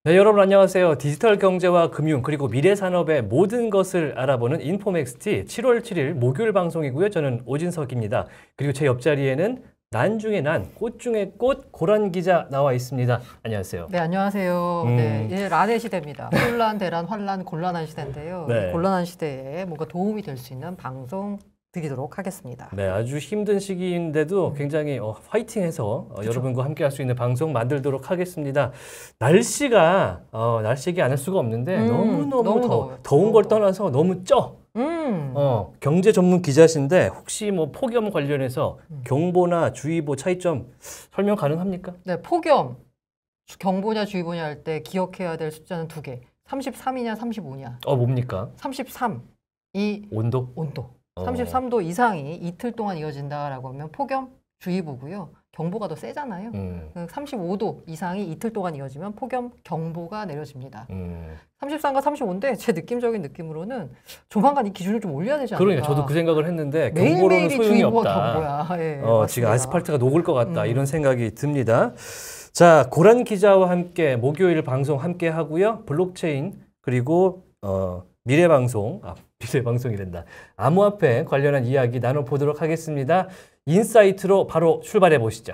네, 여러분 안녕하세요. 디지털 경제와 금융 그리고 미래 산업의 모든 것을 알아보는 인포맥스티 7월 7일 목요일 방송이고요. 저는 오진석입니다. 그리고 제 옆자리에는 난 중에 난, 꽃 중에 꽃 고란 기자 나와 있습니다. 안녕하세요. 네, 안녕하세요. 네, 이제 란의 시대입니다. 혼란, 대란, 환란, 곤란한 시대인데요. 네. 곤란한 시대에 뭔가 도움이 될 수 있는 방송 드리도록 하겠습니다. 네, 아주 힘든 시기인데도 굉장히 화이팅해서 여러분과 함께 할 수 있는 방송 만들도록 하겠습니다. 날씨가 날씨기 않을 수가 없는데 너무 더운 걸 떠나서 너무 쪄. 경제 전문 기자신데 혹시 뭐 폭염 관련해서 경보나 주의보 차이점 설명 가능합니까? 네, 폭염, 경보냐 주의보냐 할 때 기억해야 될 숫자는 두 개. 33이냐 35냐. 뭡니까? 33. 이 온도. 33도 이상이 이틀 동안 이어진다라고 하면 폭염 주의보고요. 경보가 더 세잖아요. 35도 이상이 이틀 동안 이어지면 폭염 경보가 내려집니다. 33과 35인데 제 느낌적인 느낌으로는 조만간 이 기준을 좀 올려야 되지 않을까. 그러니까 저도 그 생각을 했는데 경보로는 소용이 없다. 네, 지금 아스팔트가 녹을 것 같다. 이런 생각이 듭니다. 자, 고란 기자와 함께 목요일 방송 함께 하고요. 블록체인 그리고 미래방송이란다. 암호화폐 관련한 이야기 나눠보도록 하겠습니다. 인사이트로 바로 출발해 보시죠.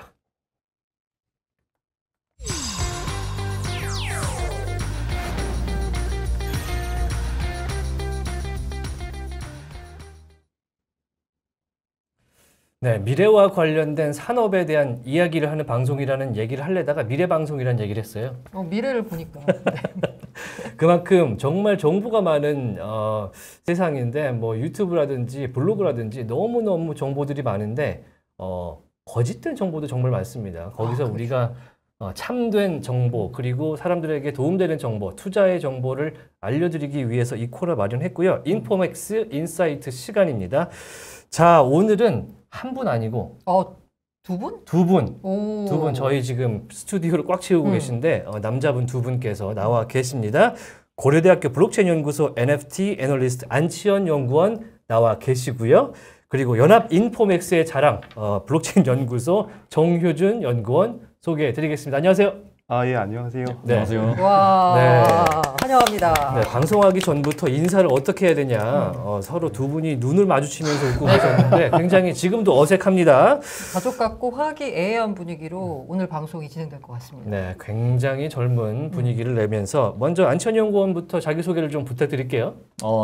네, 미래와 관련된 산업에 대한 이야기를 하는 방송이라는 얘기를 하려다가 미래방송이라는 얘기를 했어요. 미래를 보니까. 그만큼 정말 정보가 많은 세상인데 뭐 유튜브라든지 블로그라든지 너무너무 정보들이 많은데 거짓된 정보도 정말 많습니다. 거기서 우리가 참된 정보 그리고 사람들에게 도움되는 정보, 투자의 정보를 알려드리기 위해서 이 코너 마련했고요. 인포맥스 인사이트 시간입니다. 자, 오늘은 한 분 아니고 두 분? 두 분 저희 지금 스튜디오를 꽉 채우고 계신데 남자분 두 분께서 나와 계십니다. 고려대학교 블록체인 연구소 NFT 애널리스트 안치현 연구원 나와 계시고요. 그리고 연합 인포맥스의 자랑 블록체인 연구소 정효준 연구원 소개해 드리겠습니다. 안녕하세요. 예, 안녕하세요. 네. 안녕하세요. 와, 네. 환영합니다. 네, 방송하기 전부터 인사를 어떻게 해야 되냐. 서로 두 분이 눈을 마주치면서 웃고 계셨는데 굉장히 지금도 어색합니다. 가족 같고 화기애애한 분위기로 오늘 방송이 진행될 것 같습니다. 네, 굉장히 젊은 분위기를 내면서 먼저 안치현 연구원부터 자기소개를 좀 부탁드릴게요.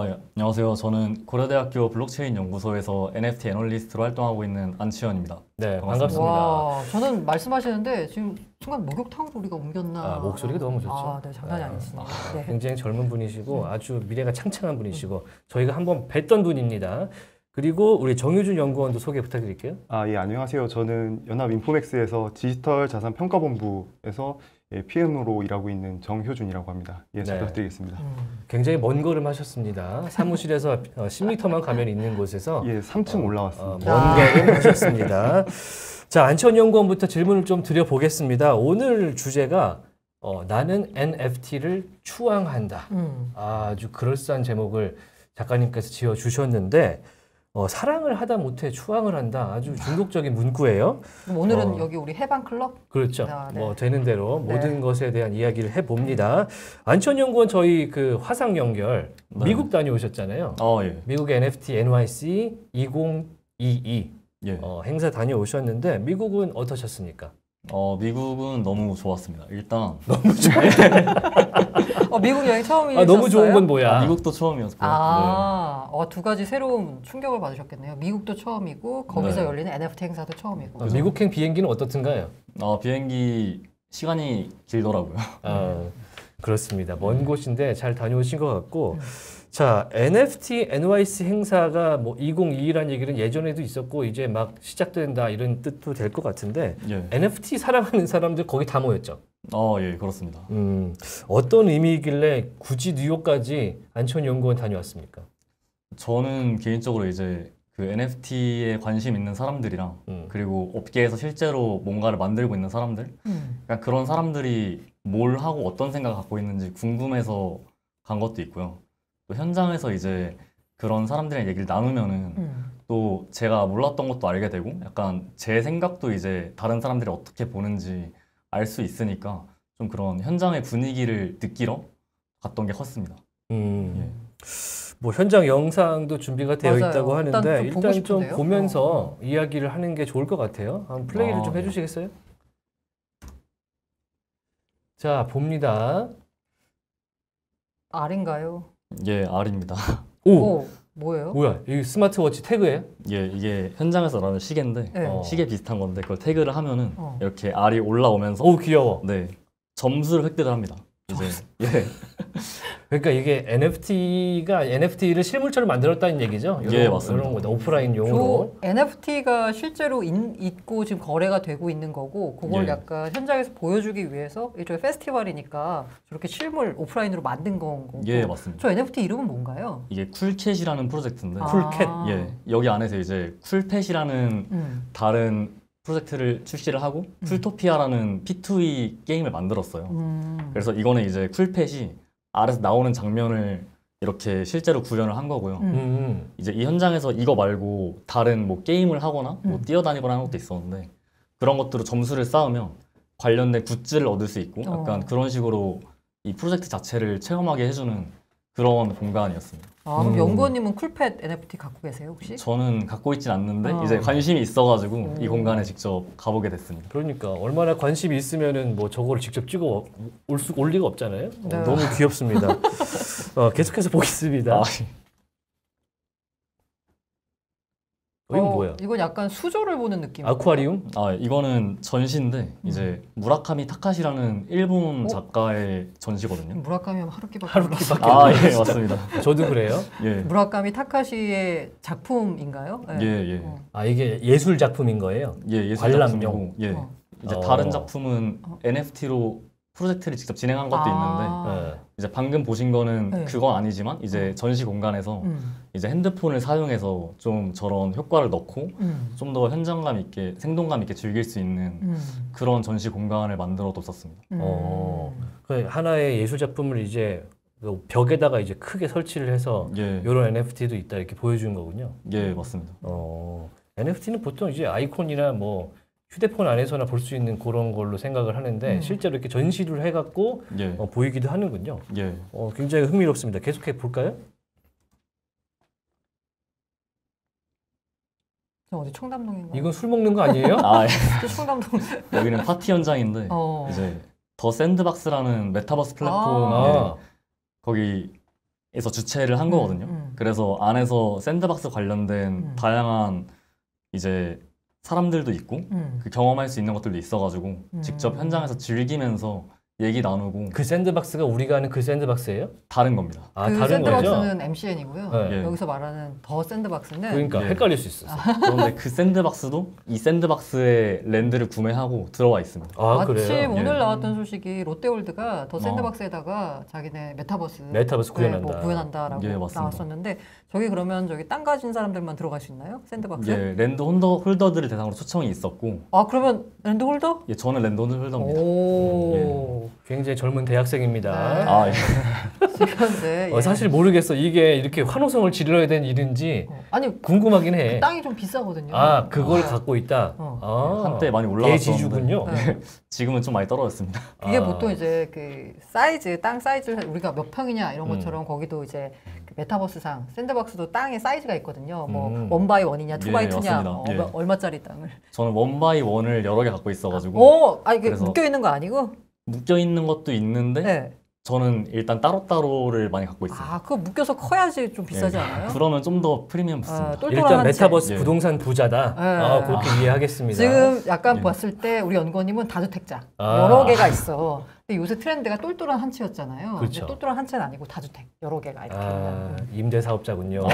예. 안녕하세요. 저는 고려대학교 블록체인 연구소에서 NFT 애널리스트로 활동하고 있는 안치현입니다. 네, 반갑습니다. 와, 저는 말씀하시는데 지금 순간 목욕탕으로 우리가 옮겼나. 목소리가 너무 좋죠. 네, 장난이 아니시네요. 네. 굉장히 젊은 분이시고 아주 미래가 창창한 분이시고 저희가 한번 뵀던 분입니다. 그리고 우리 정효준 연구원도 소개 부탁드릴게요. 예, 안녕하세요. 저는 연합 인포맥스에서 디지털 자산 평가본부에서 PM으로 일하고 있는 정효준이라고 합니다. 잘 부탁드리겠습니다. 굉장히 먼 걸음 하셨습니다. 사무실에서 10m만 가면 있는 곳에서 3층 올라왔습니다. 먼 걸음 하셨습니다. 자, 안치현 연구원부터 질문을 좀 드려보겠습니다. 오늘 주제가 나는 NFT를 추앙한다. 아주 그럴싸한 제목을 작가님께서 지어주셨는데 사랑을 하다 못해 추앙을 한다. 아주 중독적인 문구예요. 그럼 오늘은 여기 우리 해방클럽? 그렇죠. 네. 뭐 되는 대로 네. 모든 것에 대한 이야기를 해봅니다. 안치현 연구원 저희 그 화상 연결 미국 다녀오셨잖아요. 예. 미국 NFT NYC 2022 예. 행사 다녀오셨는데 미국은 어떠셨습니까? 미국은 너무 좋았습니다. 일단 너무 좋아요. 미국 여행 처음이셨어요? 너무 좋은 건 뭐야? 미국도 처음이었고요. 두 가지 새로운 충격을 받으셨겠네요. 미국도 처음이고 거기서 열리는 NFT 행사도 처음이고. 미국행 비행기는 어떻든가요? 비행기 시간이 길더라고요. 그렇습니다. 먼 곳인데 잘 다녀오신 것 같고 자, NFT NYC 행사가 뭐 2022라는 얘기는 예전에도 있었고 이제 막 시작된다 이런 뜻도 될 것 같은데 NFT 사랑하는 사람들 거기 다 모였죠? 예, 그렇습니다. 어떤 의미이길래 굳이 뉴욕까지 안치현 연구원 다녀왔습니까? 저는 개인적으로 이제 그 NFT에 관심 있는 사람들이랑 그리고 업계에서 실제로 뭔가를 만들고 있는 사람들 그러니까 그런 사람들이 뭘 하고 어떤 생각을 갖고 있는지 궁금해서 간 것도 있고요. 또 현장에서 이제 그런 사람들이랑 얘기를 나누면은 또 제가 몰랐던 것도 알게 되고 약간 제 생각도 이제 다른 사람들이 어떻게 보는지 알 수 있으니까 좀 그런 현장의 분위기를 느끼러 갔던 게 컸습니다. 예. 뭐 현장 영상도 준비가 되어 맞아요. 있다고 하는데 일단 좀 싶은데요? 보면서 이야기를 하는 게 좋을 것 같아요. 한번 플레이를 좀 네. 해주시겠어요? 자, 봅니다. R인가요? 예, R입니다. 오! 뭐예요? 뭐야? 이 스마트워치 태그예요? 예, 이게 현장에서 나는 시계인데 네. 시계 비슷한 건데 그걸 태그를 하면은 이렇게 R이 올라오면서 오, 귀여워. 네, 점수를 획득을 합니다. 이제 예. 그러니까 이게 NFT를 실물처럼 만들었다는 얘기죠? 예, 맞습니다. 이런 거다. 오프라인용으로. NFT가 실제로 있고 지금 거래가 되고 있는 거고 그걸 예. 약간 현장에서 보여주기 위해서 일종의 페스티벌이니까 저렇게 실물 오프라인으로 만든 건 거고. 예, 맞습니다. 저 NFT 이름은 뭔가요? 이게 쿨캣이라는 프로젝트인데 쿨캣. 예, 여기 안에서 이제 쿨팻이라는 다른 프로젝트를 출시를 하고 쿨토피아라는 P2E 게임을 만들었어요. 그래서 이거는 이제 쿨팻이 아래서 나오는 장면을 이렇게 실제로 구현을 한 거고요. 이제 이 현장에서 이거 말고 다른 뭐 게임을 하거나 뭐 뛰어다니거나 하는 것도 있었는데 그런 것들로 점수를 쌓으면 관련된 굿즈를 얻을 수 있고 약간 그런 식으로 이 프로젝트 자체를 체험하게 해주는 그런 공간이었습니다. 아, 그럼 연구원님은 쿨팻 NFT 갖고 계세요 혹시? 저는 갖고 있진 않는데 이제 관심이 있어가지고 이 오. 공간에 직접 가보게 됐습니다. 그러니까 얼마나 관심이 있으면은 뭐 저거를 직접 찍어 올 리가 없잖아요. 네. 너무 귀엽습니다. 계속해서 보겠습니다. 아, 이건 뭐야? 이건 약간 수조를 보는 느낌. 아쿠아리움? 이거는 전시인데 이제 무라카미 타카시라는 일본 작가의 전시거든요. 무라카미 하면 하루키밖에 하루키밖에 몰라요. 안 예, 맞습니다. 저도 그래요. 예, 무라카미 타카시의 작품인가요? 예, 예. 아, 이게 예술 작품인 거예요? 예, 예술 관람용. 작품이고, 예. 어. 이제 다른 작품은 NFT로 프로젝트를 직접 진행한 것도 있는데 네. 이제 방금 보신 거는 네. 그건 아니지만 이제 전시 공간에서 이제 핸드폰을 사용해서 좀 저런 효과를 넣고 좀 더 현장감 있게 생동감 있게 즐길 수 있는 그런 전시 공간을 만들어 뒀었습니다. 그 하나의 예술 작품을 이제 그 벽에다가 이제 크게 설치를 해서 예, 이런 NFT도 있다 이렇게 보여주는 거군요. 예, 맞습니다. NFT는 보통 이제 아이콘이나 뭐 휴대폰 안에서나 볼 수 있는 그런 걸로 생각을 하는데 실제로 이렇게 전시를 해갖고 예, 보이기도 하는군요. 예. 굉장히 흥미롭습니다. 계속해 볼까요? 저 어디 청담동인가요? 이건 술 먹는 거 아니에요? 아, 예. 저 청담동. 여기는 파티 현장인데 이제 더 샌드박스라는 메타버스 플랫폼 거기에서 주최를 한 거거든요. 그래서 안에서 샌드박스 관련된 다양한 이제 사람들도 있고 그 경험할 수 있는 것들도 있어가지고 직접 현장에서 즐기면서 얘기 나누고 그 샌드박스가 우리가 아는 그 샌드박스예요? 다른 겁니다. 아, 그 다른 거죠? 샌드박스는 MCN이고요. 네. 여기서 말하는 더 샌드박스는 그러니까 예. 헷갈릴 수 있었어. 그런데 그 샌드박스도 이 샌드박스의 랜드를 구매하고 들어와 있습니다. 아, 마침 그래요? 오늘 예. 나왔던 소식이 롯데월드가 더 샌드박스에다가 자기네 메타버스 구현한다. 뭐 구현한다라고 예, 맞습니다. 나왔었는데 저기 그러면 저기 땅 가진 사람들만 들어갈 수 있나요? 샌드박스? 예, 랜드 홀더들을 대상으로 초청이 있었고 아 그러면 랜드 홀더? 예, 저는 랜드 홀더입니다. 오. 굉장히 젊은 대학생입니다. 네. 아, 예. 그런데 예. 사실 모르겠어. 이게 이렇게 환호성을 지르야 되는 일인지 아니 궁금하긴 해. 땅이 좀 비싸거든요. 아, 그걸 갖고 있다. 한때 많이 올라갔었는데 대지주군요. 네. 지금은 좀 많이 떨어졌습니다. 이게 아. 보통 이제 그 사이즈, 땅 사이즈를 우리가 몇 평이냐 이런 것처럼 거기도 이제 그 메타버스상 샌드박스도 땅의 사이즈가 있거든요. 뭐 원바이 원이냐, 투바이 투냐, 맞습니다. 예. 얼마짜리 땅을. 저는 원바이 원을 여러 개 갖고 있어가지고 아니 그 그래서- 묶여 있는 거 아니고? 묶여 있는 것도 있는데 네. 저는 일단 따로따로를 많이 갖고 있어요. 아, 그거 묶여서 커야지 좀 비싸지 예. 않아요? 그러면 좀 더 프리미엄 붙습니다. 똘똘한 일단 한 채. 메타버스 예. 부동산 부자다. 네. 그렇게 이해하겠습니다. 지금 약간 예. 봤을 때 우리 연구원님은 다주택자 아. 여러 개가 있어. 근데 요새 트렌드가 똘똘한 한 채였잖아요. 그렇죠. 근데 똘똘한 한 채는 아니고 다주택 여러 개가 이렇게. 임대 사업자군요.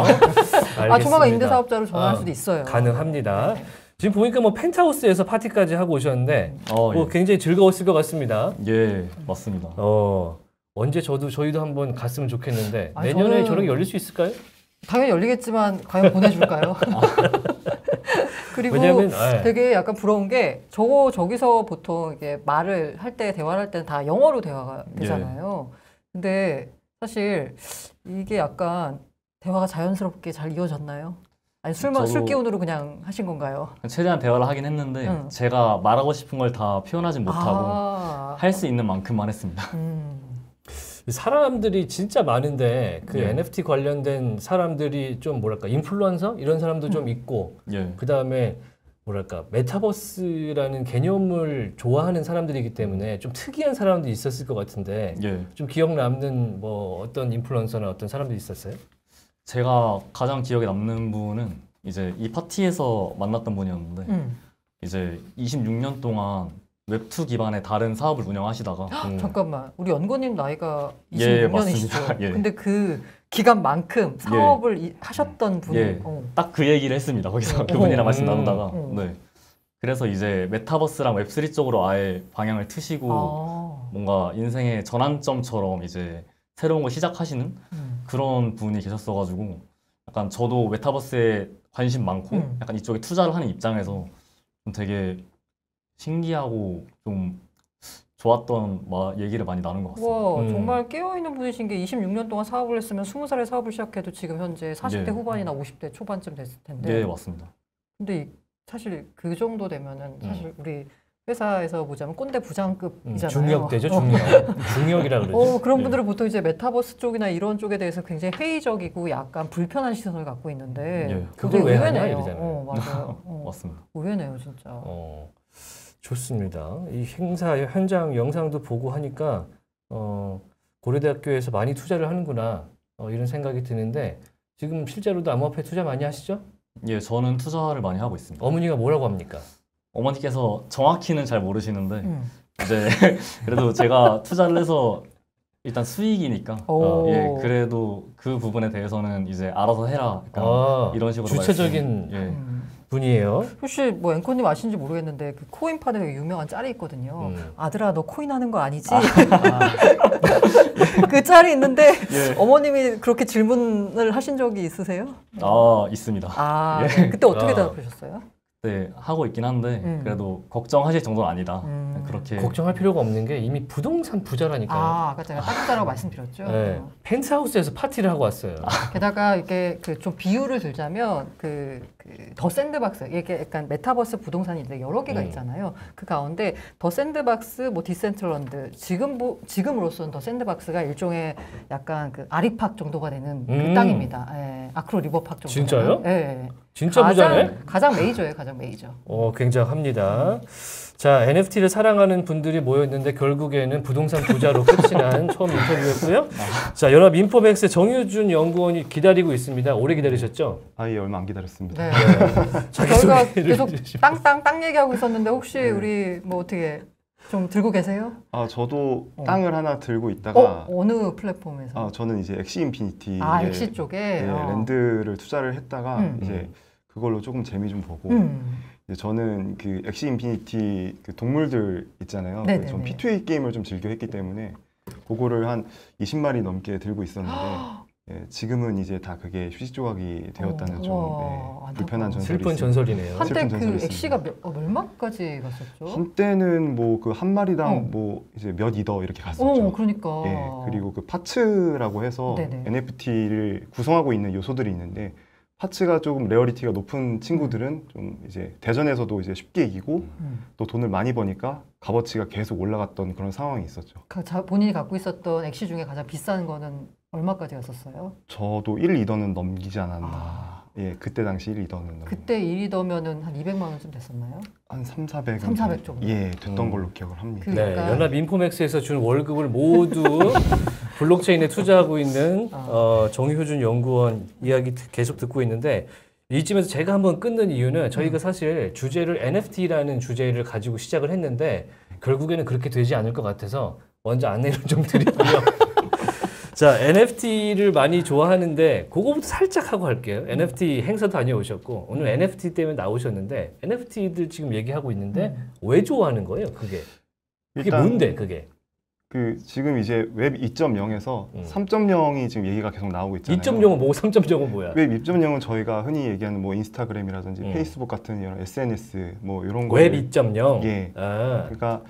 조만간 임대 사업자로 전환할 아, 수도 있어요. 가능합니다. 지금 보니까 뭐 펜트하우스에서 파티까지 하고 오셨는데 뭐 굉장히 즐거웠을 것 같습니다. 예, 맞습니다. 언제 저희도 한번 갔으면 좋겠는데 아니, 내년에 저는- 저렇게 열릴 수 있을까요? 당연히 열리겠지만 과연 보내줄까요? 그리고 왜냐면 되게 약간 부러운 게 저기서 보통 이게 말을 할 때 대화를 할 때는 다 영어로 대화가 되잖아요. 근데 사실 이게 약간 대화가 자연스럽게 잘 이어졌나요? 아니 술 기운으로 그냥 하신 건가요? 최대한 대화를 하긴 했는데 제가 말하고 싶은 걸 다 표현하진 못하고 할 수 있는 만큼만 했습니다. 사람들이 진짜 많은데 그 NFT 관련된 사람들이 좀 뭐랄까 인플루언서 이런 사람도 좀 있고 그 다음에 뭐랄까 메타버스라는 개념을 좋아하는 사람들이기 때문에 좀 특이한 사람도 있었을 것 같은데 좀 기억 남는 뭐 어떤 인플루언서나 어떤 사람들이 있었어요? 제가 가장 기억에 남는 분은 이제 이 파티에서 만났던 분이었는데 이제 26년 동안 웹2 기반의 다른 사업을 운영하시다가 잠깐만 우리 연구님 나이가 26년이시죠? 예. 근데 그 기간만큼 사업을 하셨던 분이 딱 그 얘기를 했습니다. 거기서 그분이랑 말씀 나누다가 네. 그래서 이제 메타버스랑 웹3 쪽으로 아예 방향을 트시고 뭔가 인생의 전환점처럼 이제 새로운 걸 시작하시는 그런 분이 계셨어가지고 약간 저도 메타버스에 관심 많고 약간 이쪽에 투자를 하는 입장에서 좀 되게 신기하고 좀 좋았던 얘기를 많이 나눈 것 같습니다. 와, 정말 깨어있는 분이신 게 26년 동안 사업을 했으면 20살에 사업을 시작해도 지금 현재 40대 후반이나 50대 초반쯤 됐을 텐데. 네, 맞습니다. 근데 사실 그 정도 되면은 사실 우리 회사에서 보자면 꼰대 부장급이잖아요. 중역대죠, 중역. 중역이라 그러죠. 그런 분들은 보통 이제 메타버스 쪽이나 이런 쪽에 대해서 굉장히 회의적이고 약간 불편한 시선을 갖고 있는데 그걸 왜 하냐 이러잖아요. 맞아요. 맞습니다. 의외네요, 진짜. 좋습니다. 이 행사 현장 영상도 보고 하니까 고려대학교에서 많이 투자를 하는구나 이런 생각이 드는데 지금 실제로도 암호화폐 투자 많이 하시죠? 예, 저는 투자를 많이 하고 있습니다. 어머니가 뭐라고 합니까? 어머니께서 정확히는 잘 모르시는데 이제 그래도 제가 투자를 해서 일단 수익이니까 예, 그래도 그 부분에 대해서는 이제 알아서 해라 이런 식으로 주체적인 분이에요. 혹시 뭐 앵커님 아시는지 모르겠는데 그 코인판에 되게 유명한 짤이 있거든요. 아들아 너 코인 하는 거 아니지? 그 짤이 있는데 어머님이 그렇게 질문을 하신 적이 있으세요? 있습니다. 네. 그때 어떻게 대답하셨어요? 네, 하고 있긴 한데 그래도 걱정하실 정도는 아니다. 그렇게 걱정할 필요가 없는 게 이미 부동산 부자라니까요. 아까 제가 딱 부자라고 말씀드렸죠. 네, 펜트하우스에서 파티를 하고 왔어요. 게다가 이게 좀 비유를 들자면 더 샌드박스 이게 약간 메타버스 부동산인데 여러 개가 있잖아요. 그 가운데 더 샌드박스, 뭐 디센트럴랜드 지금으로서는 더 샌드박스가 일종의 약간 그 아리팍 정도가 되는 그 땅입니다. 아크로 리버팍 정도. 진짜요? 네. 진짜 부자네? 가장 메이저예요, 가장 메이저. 굉장합니다. 자, NFT를 사랑하는 분들이 모였는데 결국에는 부동산 부자로 끝이 난 처음 인터뷰였고요. 자, 연합인포맥스 정유준 연구원이 기다리고 있습니다. 오래 기다리셨죠? 예, 얼마 안 기다렸습니다. 네. 저희가 계속 땅 얘기하고 있었는데 혹시 우리 뭐 어떻게 좀 들고 계세요? 저도 땅을 하나 들고 있다가 어느 플랫폼에서? 저는 이제 엑시 인피니티 엑시 쪽에 랜드를 투자를 했다가 이제 그걸로 조금 재미 좀 보고 이제 저는 그 엑시 인피니티 그 동물들 있잖아요. 전 P2A 게임을 좀 즐겨 했기 때문에 그거를 한 20마리 넘게 들고 있었는데 지금은 이제 다 그게 휴식 조각이 되었다는 좀 불편한 전설이 슬픈 전설이네요. 한때 그 엑시가 얼마까지 갔었죠? 한때는 뭐 그 한 마리당 뭐 이제 몇 이더 이렇게 갔었죠. 그러니까. 그리고 그 파츠라고 해서 NFT를 구성하고 있는 요소들이 있는데 파츠가 조금 레어리티가 높은 친구들은 좀 이제 대전에서도 이제 쉽게 이기고 또 돈을 많이 버니까 값어치가 계속 올라갔던 그런 상황이 있었죠. 본인이 갖고 있었던 엑시 중에 가장 비싼 거는 얼마까지 갔었어요? 저도 1, 2더는 넘기지 않았나. 그때 당시 1, 2더는 그때 1, 2더면은 한 200만 원쯤 됐었나요? 한 300, 400 정도? 됐던 걸로 기억을 합니다. 네, 연합인포맥스에서 준 월급을 모두 블록체인에 투자하고 있는 정효준 연구원 이야기 계속 듣고 있는데 이쯤에서 제가 한번 끊는 이유는 저희가 사실 주제를 NFT라는 주제를 가지고 시작을 했는데 결국에는 그렇게 되지 않을 것 같아서 먼저 안내를 좀 드리고요. 자, NFT를 많이 좋아하는데 그거부터 살짝 하고 할게요. NFT 행사 다녀오셨고 오늘 NFT 때문에 나오셨는데 NFT들 지금 얘기하고 있는데 왜 좋아하는 거예요? 그게 뭔데 그게? 지금 이제 웹 2.0에서 3.0이 지금 얘기가 계속 나오고 있잖아요. 2.0은 뭐고 3.0은 뭐야? 웹 2.0은 저희가 흔히 얘기하는 뭐 인스타그램이라든지 페이스북 같은 이런 SNS 뭐 이런 거. 웹 2.0. 그러니까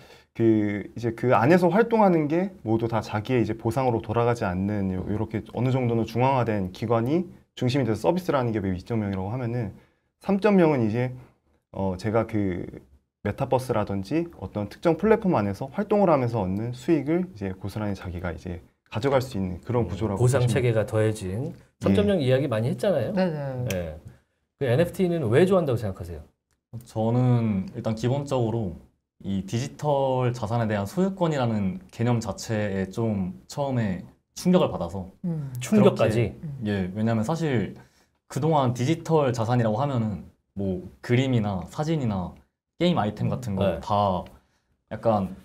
이제 그 안에서 활동하는 게 모두 다 자기의 이제 보상으로 돌아가지 않는 이렇게 어느 정도는 중앙화된 기관이 중심이 돼서 서비스를 하는 게 웹 2.0이라고 하면은 3.0은 이제 제가 그 메타버스라든지 어떤 특정 플랫폼 안에서 활동을 하면서 얻는 수익을 이제 고스란히 자기가 이제 가져갈 수 있는 그런 구조라고 보상 체계가 더해진 3.0 이야기 많이 했잖아요. 네네. 네. 그 NFT는 왜 좋아한다고 생각하세요? 저는 일단 기본적으로 이 디지털 자산에 대한 소유권이라는 개념 자체에 좀 처음에 충격을 받아서 충격까지? 예, 왜냐하면 사실 그동안 디지털 자산이라고 하면은 뭐 그림이나 사진이나 게임 아이템 같은 거 다 약간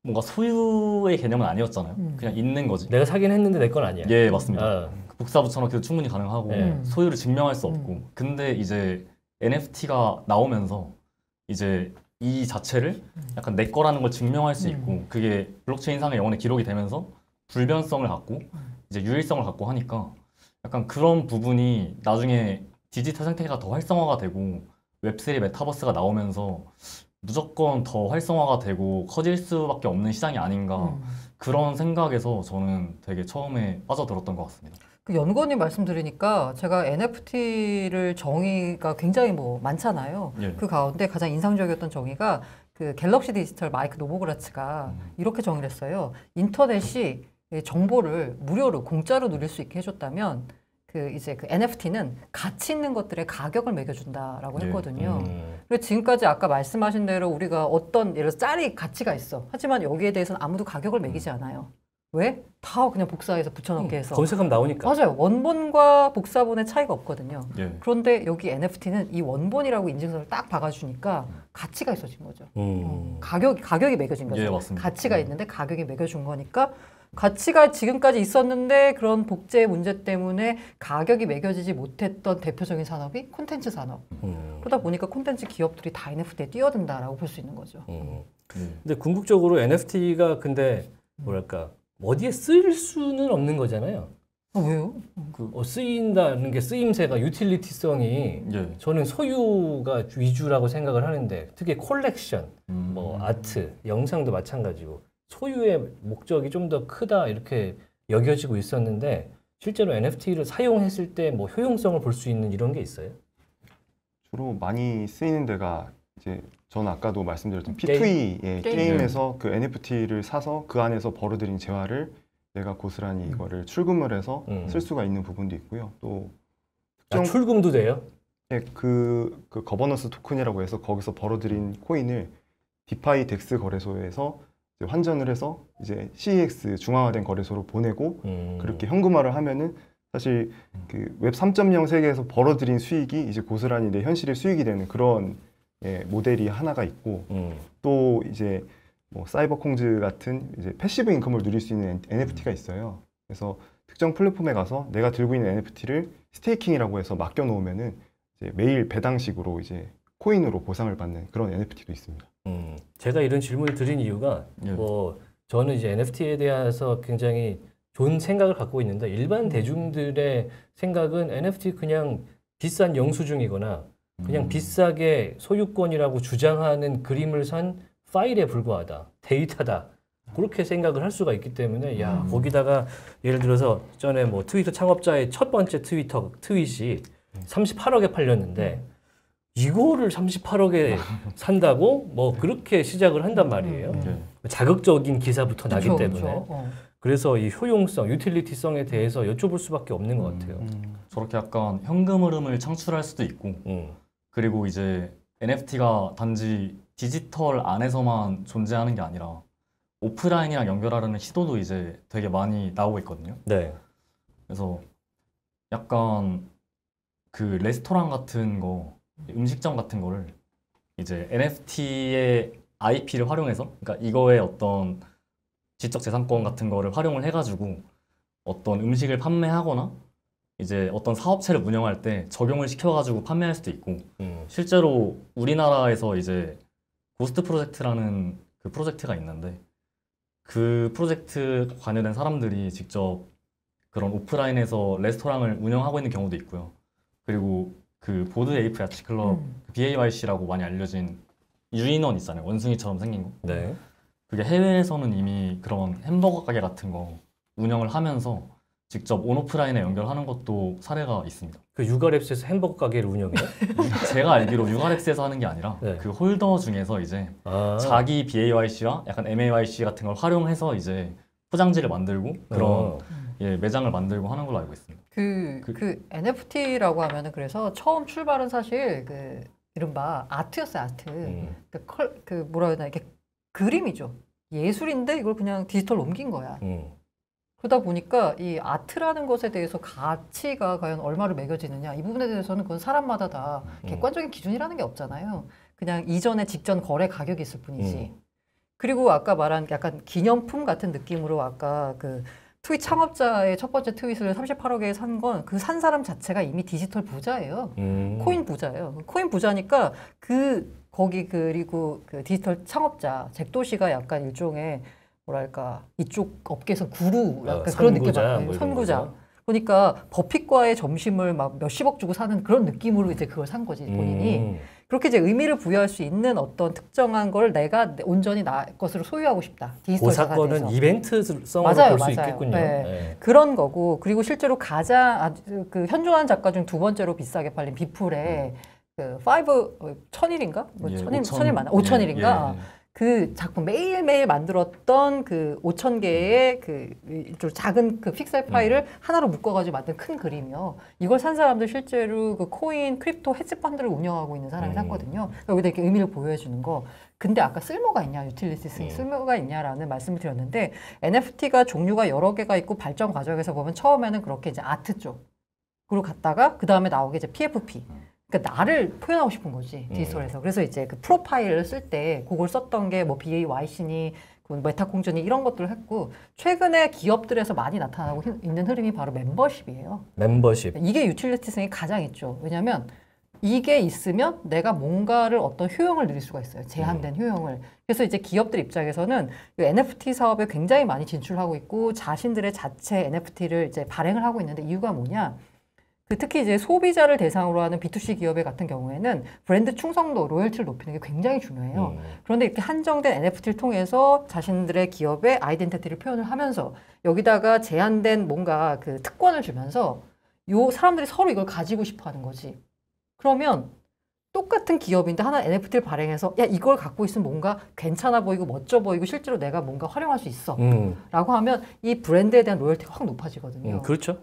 뭔가 소유의 개념은 아니었잖아요. 그냥 있는 거지. 내가 사긴 했는데 내 건 아니야. 예, 맞습니다. 복사 붙여넣기도 충분히 가능하고 소유를 증명할 수 없고. 근데 이제 NFT가 나오면서 이제 이 자체를 약간 내 거라는 걸 증명할 수 있고 그게 블록체인상에 영원히 기록이 되면서 불변성을 갖고 이제 유일성을 갖고 하니까 약간 그런 부분이 나중에 디지털 생태계가 더 활성화가 되고 웹3 메타버스가 나오면서 무조건 더 활성화가 되고 커질 수밖에 없는 시장이 아닌가 그런 생각에서 저는 되게 처음에 빠져들었던 것 같습니다. 그 연구원님 말씀 들으니까 제가 NFT를 정의가 굉장히 뭐 많잖아요. 예. 그 가운데 가장 인상적이었던 정의가 그 갤럭시 디지털 마이크 노보그라츠가 이렇게 정의를 했어요. 인터넷이 정보를 무료로 공짜로 누릴 수 있게 해줬다면 그 이제 그 NFT는 가치 있는 것들의 가격을 매겨준다라고 했거든요. 그리고 지금까지 아까 말씀하신 대로 우리가 어떤 예를 들어서 짤이 가치가 있어. 하지만 여기에 대해서는 아무도 가격을 매기지 않아요. 왜? 다 그냥 복사해서 붙여넣기 해서. 검색하면 나오니까. 맞아요. 원본과 복사본의 차이가 없거든요. 예. 그런데 여기 NFT는 이 원본이라고 인증서를 딱 박아주니까 가치가 있어진 거죠. 가격이 매겨진 거죠. 예, 맞습니다. 가치가 있는데 가격이 매겨준 거니까 가치가 지금까지 있었는데 그런 복제 문제 때문에 가격이 매겨지지 못했던 대표적인 산업이 콘텐츠 산업. 그러다 보니까 콘텐츠 기업들이 다 NFT에 뛰어든다라고 볼 수 있는 거죠. 근데 궁극적으로 NFT가 근데 뭐랄까 어디에 쓰일 수는 없는 거잖아요. 왜요? 쓰인다는 게 쓰임새가 유틸리티성이 저는 소유가 위주라고 생각을 하는데 특히 콜렉션, 뭐 아트, 영상도 마찬가지고 소유의 목적이 좀 더 크다 이렇게 여겨지고 있었는데 실제로 NFT를 사용했을 때 뭐 효용성을 볼 수 있는 이런 게 있어요? 주로 많이 쓰이는 데가 이제 저는 아까도 말씀드렸던 P2E 게임에서 그 NFT를 사서 그 안에서 벌어들인 재화를 내가 고스란히 이거를 출금을 해서 쓸 수가 있는 부분도 있고요. 또 출금도 돼요? 네, 그 거버넌스 토큰이라고 해서 거기서 벌어들인 코인을 디파이 덱스 거래소에서 이제 환전을 해서 이제 CEX 중앙화된 거래소로 보내고 그렇게 현금화를 하면은 사실 그 웹 3.0 세계에서 벌어들인 수익이 이제 고스란히 내 현실의 수익이 되는 그런 모델이 하나가 있고 또 이제 뭐 사이버콩즈 같은 이제 패시브 인컴을 누릴 수 있는 NFT가 있어요. 그래서 특정 플랫폼에 가서 내가 들고 있는 NFT를 스테이킹이라고 해서 맡겨 놓으면은 이제 매일 배당식으로 이제 코인으로 보상을 받는 그런 NFT도 있습니다. 제가 이런 질문을 드린 이유가 뭐 저는 이제 NFT에 대해서 굉장히 좋은 생각을 갖고 있는데 일반 대중들의 생각은 NFT 그냥 비싼 영수증이거나 그냥 비싸게 소유권이라고 주장하는 그림을 산 파일에 불과하다, 데이터다 그렇게 생각을 할 수가 있기 때문에 야 거기다가 예를 들어서 전에 뭐 트위터 창업자의 첫 번째 트윗이 38억에 팔렸는데 이거를 38억에 산다고 뭐 그렇게 시작을 한단 말이에요. 자극적인 기사부터 나기 때문에. 그래서 이 효용성, 유틸리티성에 대해서 여쭤볼 수밖에 없는 것 같아요. 저렇게 약간 현금 흐름을 창출할 수도 있고 그리고 이제 NFT가 단지 디지털 안에서만 존재하는 게 아니라 오프라인이랑 연결하려는 시도도 이제 되게 많이 나오고 있거든요. 네. 그래서 약간 그 레스토랑 같은 거, 음식점 같은 거를 이제 NFT의 IP를 활용해서, 그러니까 이거의 어떤 지적 재산권 같은 거를 활용을 해가지고 어떤 음식을 판매하거나 이제 어떤 사업체를 운영할 때 적용을 시켜가지고 판매할 수도 있고 실제로 우리나라에서 이제 고스트 프로젝트라는 그 프로젝트가 있는데 그 프로젝트 관여된 사람들이 직접 그런 오프라인에서 레스토랑을 운영하고 있는 경우도 있고요. 그리고 그 보드 에이프 야치 클럽 BAYC라고 많이 알려진 유인원 있잖아요. 원숭이처럼 생긴 거. 네. 그게 해외에서는 이미 그런 햄버거 가게 같은 거 운영을 하면서 직접 온오프라인에 연결하는 것도 사례가 있습니다. 그 육아랩스에서 햄버거 가게를 운영해요? 제가 알기로 육아랩스에서 하는 게 아니라 네. 그 홀더 중에서 이제 자기 BAYC와 약간 MAYC 같은 걸 활용해서 이제 포장지를 만들고 그런 예, 매장을 만들고 하는 걸로 알고 있습니다. 그 NFT라고 하면은 그래서 처음 출발은 사실 그 이른바 아트였어요, 아트. 그 뭐라 해야 되나, 이게 그림이죠. 예술인데 이걸 그냥 디지털로 옮긴 거야. 그러다 보니까 이 아트라는 것에 대해서 가치가 과연 얼마로 매겨지느냐, 이 부분에 대해서는 그건 사람마다 다 객관적인 기준이라는 게 없잖아요. 그냥 이전에 직전 거래 가격이 있을 뿐이지. 그리고 아까 말한 약간 기념품 같은 느낌으로 아까 그 트윗 창업자의 첫 번째 트윗을 38억에 산 건 그 산 사람 자체가 이미 디지털 부자예요. 코인 부자예요. 코인 부자니까 거기 그리고 그 디지털 창업자 잭도시가 약간 일종의 뭐랄까 이쪽 업계에서 구루 약간 그런 느낌 받아요. 선구자. 그러니까 버핏과의 점심을 막 몇십억 주고 사는 그런 느낌으로 이제 그걸 산 거지 본인이. 그렇게 이제 의미를 부여할 수 있는 어떤 특정한 걸 내가 온전히 나 것으로 소유하고 싶다. 디지털 그 사건은 이벤트성으로 볼 수 있겠군요. 네. 네. 그런 거고, 그리고 실제로 가장 그 현존하는 작가 중 두 번째로 비싸게 팔린 비플의 그 1000일인가? 뭐 예, 1000일 맞나? 5000일인가? 그 작품 매일매일 만들었던 그 5000개의 그 작은 그 픽셀 파일을 하나로 묶어가지고 만든 큰 그림이요. 이걸 산 사람들 실제로 그 코인, 크립토, 헤지펀드를 운영하고 있는 사람이 샀거든요. 여기다 이렇게 의미를 보여주는 거. 근데 아까 쓸모가 있냐, 유틸리티성이 쓸모가 있냐라는 말씀을 드렸는데 NFT가 종류가 여러 개가 있고 발전 과정에서 보면 처음에는 그렇게 이제 아트 쪽으로 갔다가 그 다음에 나오게 이제 PFP. 그러니까 나를 표현하고 싶은 거지 디지털에서. 그래서 이제 그 프로파일을 쓸 때 그걸 썼던 게 뭐 BAYC니 메타공주니 이런 것들을 했고, 최근에 기업들에서 많이 나타나고 있는 흐름이 바로 멤버십이에요. 멤버십. 이게 유틸리티성이 가장 있죠. 왜냐하면 이게 있으면 내가 뭔가를 어떤 효용을 누릴 수가 있어요. 제한된 효용을. 그래서 이제 기업들 입장에서는 이 NFT 사업에 굉장히 많이 진출하고 있고 자신들의 자체 NFT를 이제 발행을 하고 있는데, 이유가 뭐냐? 특히 이제 소비자를 대상으로 하는 B2C 기업의 같은 경우에는 브랜드 충성도, 로열티를 높이는 게 굉장히 중요해요. 그런데 이렇게 한정된 NFT를 통해서 자신들의 기업의 아이덴티티를 표현을 하면서 여기다가 제한된 뭔가 그 특권을 주면서 요 사람들이 서로 이걸 가지고 싶어 하는 거지. 그러면 똑같은 기업인데 하나 NFT를 발행해서 야, 이걸 갖고 있으면 뭔가 괜찮아 보이고 멋져 보이고 실제로 내가 뭔가 활용할 수 있어 라고 하면 이 브랜드에 대한 로열티가 확 높아지거든요. 그렇죠.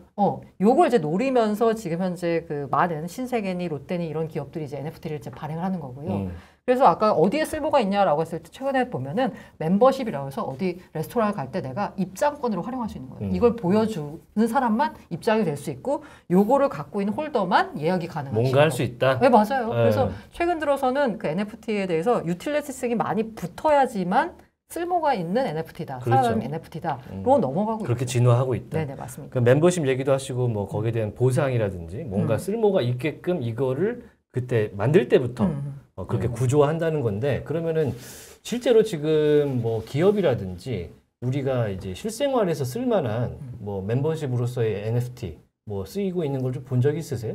요걸 이제 노리면서 지금 현재 그 많은 신세계니 롯데니 이런 기업들이 이제 NFT를 이제 발행을 하는 거고요. 그래서 아까 어디에 쓸모가 있냐라고 했을 때 최근에 보면은 멤버십이라고 해서 어디 레스토랑을 갈 때 내가 입장권으로 활용할 수 있는 거예요. 이걸 보여주는 사람만 입장이 될 수 있고 요거를 갖고 있는 홀더만 예약이 가능한 뭔가 할 수 있다? 네, 맞아요. 그래서 최근 들어서는 그 NFT에 대해서 유틸리티성이 많이 붙어야지만 쓸모가 있는 NFT다. 그렇죠. 살아남는 NFT다로 넘어가고 그렇게 있죠. 진화하고 있다. 네네, 맞습니다. 그 멤버십 얘기도 하시고 뭐 거기에 대한 보상이라든지 뭔가 쓸모가 있게끔 이거를 그때 만들 때부터 그렇게 구조화한다는 건데, 그러면은 실제로 지금 뭐 기업이라든지 우리가 이제 실생활에서 쓸만한 뭐 멤버십으로서의 NFT 뭐 쓰이고 있는 걸 좀 본 적 있으세요?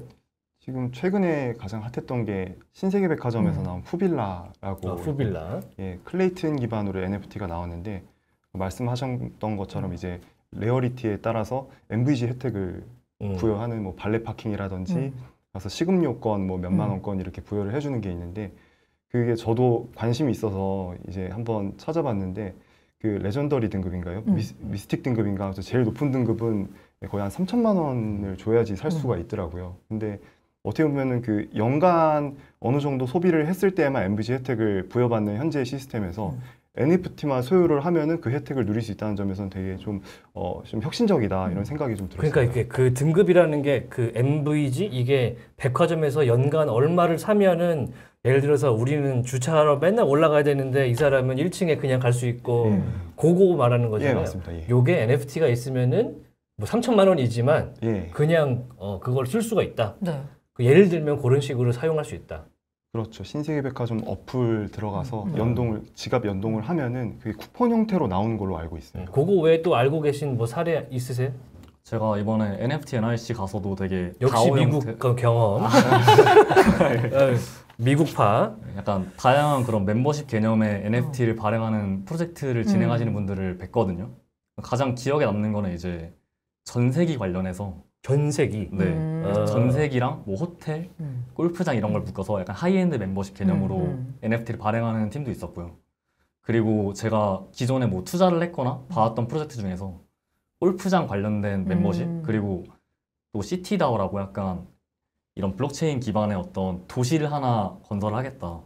지금 최근에 가장 핫했던 게 신세계백화점에서 나온 푸빌라라고 푸빌라. 예, 클레이튼 기반으로 NFT가 나왔는데, 말씀하셨던 것처럼 이제 레어리티에 따라서 MVG 혜택을 부여하는 뭐 발레 파킹이라든지 가서 식음료권 뭐 몇만 원권 이렇게 부여를 해주는 게 있는데, 그게 저도 관심이 있어서 이제 한번 찾아봤는데 그 레전더리 등급인가요? 미스틱 등급인가? 제일 높은 등급은 거의 한 3천만 원을 줘야지 살 수가 있더라고요. 근데 어떻게 보면은 그 연간 어느 정도 소비를 했을 때에만 MVG 혜택을 부여받는 현재 시스템에서 NFT만 소유를 하면은 그 혜택을 누릴 수 있다는 점에서는 되게 좀 혁신적이다 이런 생각이 좀 들었어요. 그러니까 이게 그 등급이라는 게 그 MVG 이게 백화점에서 연간 얼마를 사면은, 예를 들어서 우리는 주차하러 맨날 올라가야 되는데 이 사람은 1층에 그냥 갈 수 있고 그거 말하는 거잖아요. 예, 맞습니다. 예. 요게 NFT가 있으면은 뭐 3천만 원이지만 예. 그냥 그걸 쓸 수가 있다. 네. 예를 들면 그런 식으로 사용할 수 있다. 그렇죠. 신세계백화점 어플 들어가서 지갑 연동을 하면은 그게 쿠폰 형태로 나오는 걸로 알고 있어요. 그거 외에 또 알고 계신 뭐 사례 있으세요? 제가 이번에 NFT NYC 가서도 되게 역시 다오 미국 형태... 그 경험. 미국파. 약간 다양한 그런 멤버십 개념의 NFT를 발행하는 프로젝트를 진행하시는 분들을 뵀거든요. 가장 기억에 남는 거는 이제 전세기 관련해서 전세기. 네. 전세기랑 뭐 호텔, 골프장 이런 걸 묶어서 약간 하이엔드 멤버십 개념으로 NFT를 발행하는 팀도 있었고요. 그리고 제가 기존에 뭐 투자를 했거나 봐왔던 프로젝트 중에서 골프장 관련된 멤버십 그리고 또 시티다오라고 약간 이런 블록체인 기반의 어떤 도시를 하나 건설을 하겠다.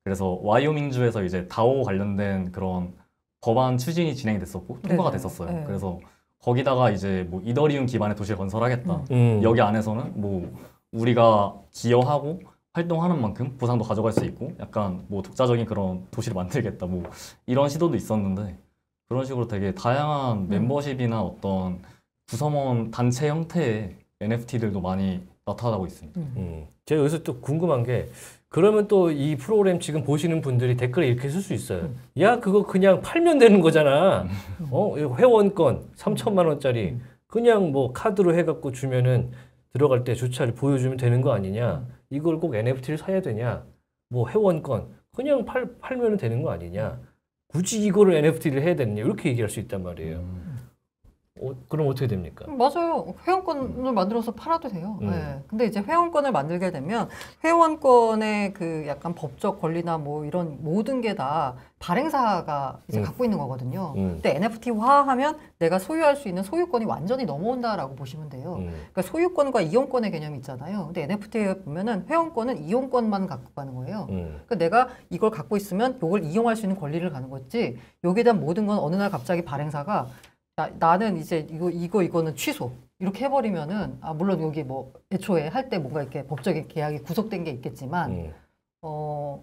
그래서 와이오밍주에서 이제 다오 관련된 그런 법안 추진이 진행이 됐었고 통과가 됐었어요. 네. 그래서 거기다가 이제 뭐 이더리움 기반의 도시를 건설하겠다. 여기 안에서는 뭐 우리가 기여하고 활동하는 만큼 보상도 가져갈 수 있고 약간 뭐 독자적인 그런 도시를 만들겠다. 뭐 이런 시도도 있었는데 그런 식으로 되게 다양한 멤버십이나 어떤 구성원 단체 형태의 NFT들도 많이 나타나고 있습니다. 제가 여기서 또 궁금한 게 그러면 또 이 프로그램 지금 보시는 분들이 댓글에 이렇게 쓸 수 있어요. 야, 그거 그냥 팔면 되는 거잖아. 회원권 3천만 원짜리 그냥 뭐 카드로 해갖고 주면은 들어갈 때 주차를 보여주면 되는 거 아니냐. 이걸 꼭 NFT를 사야 되냐. 뭐 회원권 그냥 팔면 되는 거 아니냐. 굳이 이거를 NFT를 해야 되느냐. 이렇게 얘기할 수 있단 말이에요. 그럼 어떻게 됩니까? 맞아요. 회원권을 만들어서 팔아도 돼요. 네. 근데 이제 회원권을 만들게 되면 회원권의 그 약간 법적 권리나 뭐 이런 모든 게 다 발행사가 이제 갖고 있는 거거든요. 근데 NFT화하면 내가 소유할 수 있는 소유권이 완전히 넘어온다라고 보시면 돼요. 그러니까 소유권과 이용권의 개념이 있잖아요. 근데 NFT에 보면은 회원권은 이용권만 갖고 가는 거예요. 그러니까 내가 이걸 갖고 있으면 이걸 이용할 수 있는 권리를 가는 거지. 여기에 대한 모든 건 어느 날 갑자기 발행사가 나는 이제 이거는 취소 이렇게 해버리면은 물론 여기 뭐 애초에 할 때 뭔가 이렇게 법적인 계약이 구속된 게 있겠지만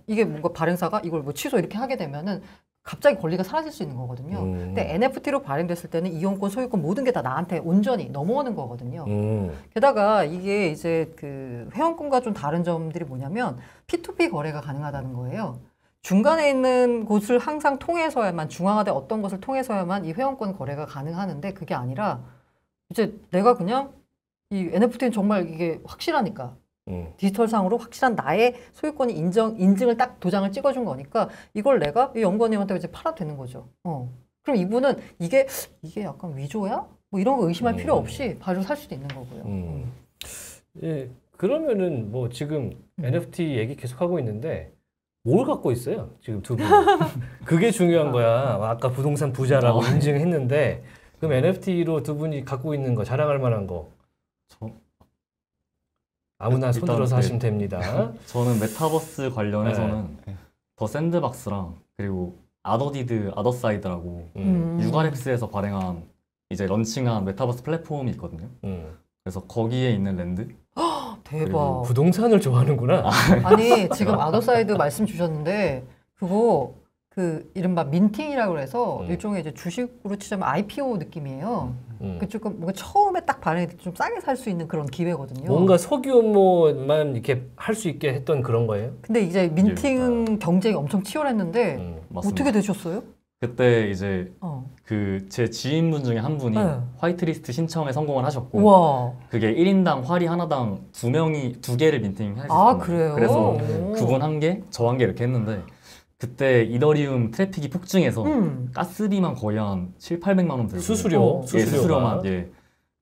이게 뭔가 발행사가 이걸 뭐 취소 이렇게 하게 되면은 갑자기 권리가 사라질 수 있는 거거든요. 근데 NFT로 발행됐을 때는 이용권, 소유권 모든 게 다 나한테 온전히 넘어오는 거거든요. 게다가 이게 이제 그 회원권과 좀 다른 점들이 뭐냐면 P2P 거래가 가능하다는 거예요. 중간에 있는 곳을 항상 통해서야만 중앙화된 어떤 것을 통해서야만 이 회원권 거래가 가능하는데 그게 아니라 이제 내가 그냥 이 NFT는 정말 이게 확실하니까 디지털상으로 확실한 나의 소유권이 인증을 딱 도장을 찍어준 거니까 이걸 내가 이 연구원님한테 이제 팔아도 되는 거죠. 그럼 이분은 이게 약간 위조야? 뭐 이런 거 의심할 필요 없이 바로 살 수도 있는 거고요. 예, 그러면은 뭐 지금 NFT 얘기 계속 하고 있는데. 뭘 갖고 있어요? 지금 두 분. 그게 중요한 거야. 아까 부동산 부자라고 인증했는데 그럼 NFT로 두 분이 갖고 있는 거 자랑할 만한 거 아무나 손들어서 하시면 됩니다. 저는 메타버스 관련해서는 더 샌드박스랑 그리고 아더디드 아더사이드라고 유가랩스에서 발행한 이제 런칭한 메타버스 플랫폼이 있거든요. 그래서 거기에 있는 랜드 대박. 부동산을 좋아하는구나. 아니 지금 아더사이드 말씀 주셨는데 그거 그 이른바 민팅이라고 해서 일종의 이제 주식으로 치자면 IPO 느낌이에요. 그 조금 뭔가 처음에 딱 발행할 때 좀 싸게 살 수 있는 그런 기회거든요. 뭔가 소규모만 이렇게 할 수 있게 했던 그런 거예요? 근데 이제 민팅 경쟁이 엄청 치열했는데 어떻게 되셨어요? 그때 이제 그 제 지인분 중에 한 분이 화이트리스트 신청에 성공을 하셨고 우와. 그게 1인당 활이 하나당 2개를 민팅할 수 있어요. 아, 그래요? 그래서 그분 1개, 저 1개 이렇게 했는데 그때 이더리움 트래픽이 폭증해서 가스비만 거의 한 700~800만 원 들고 수수료만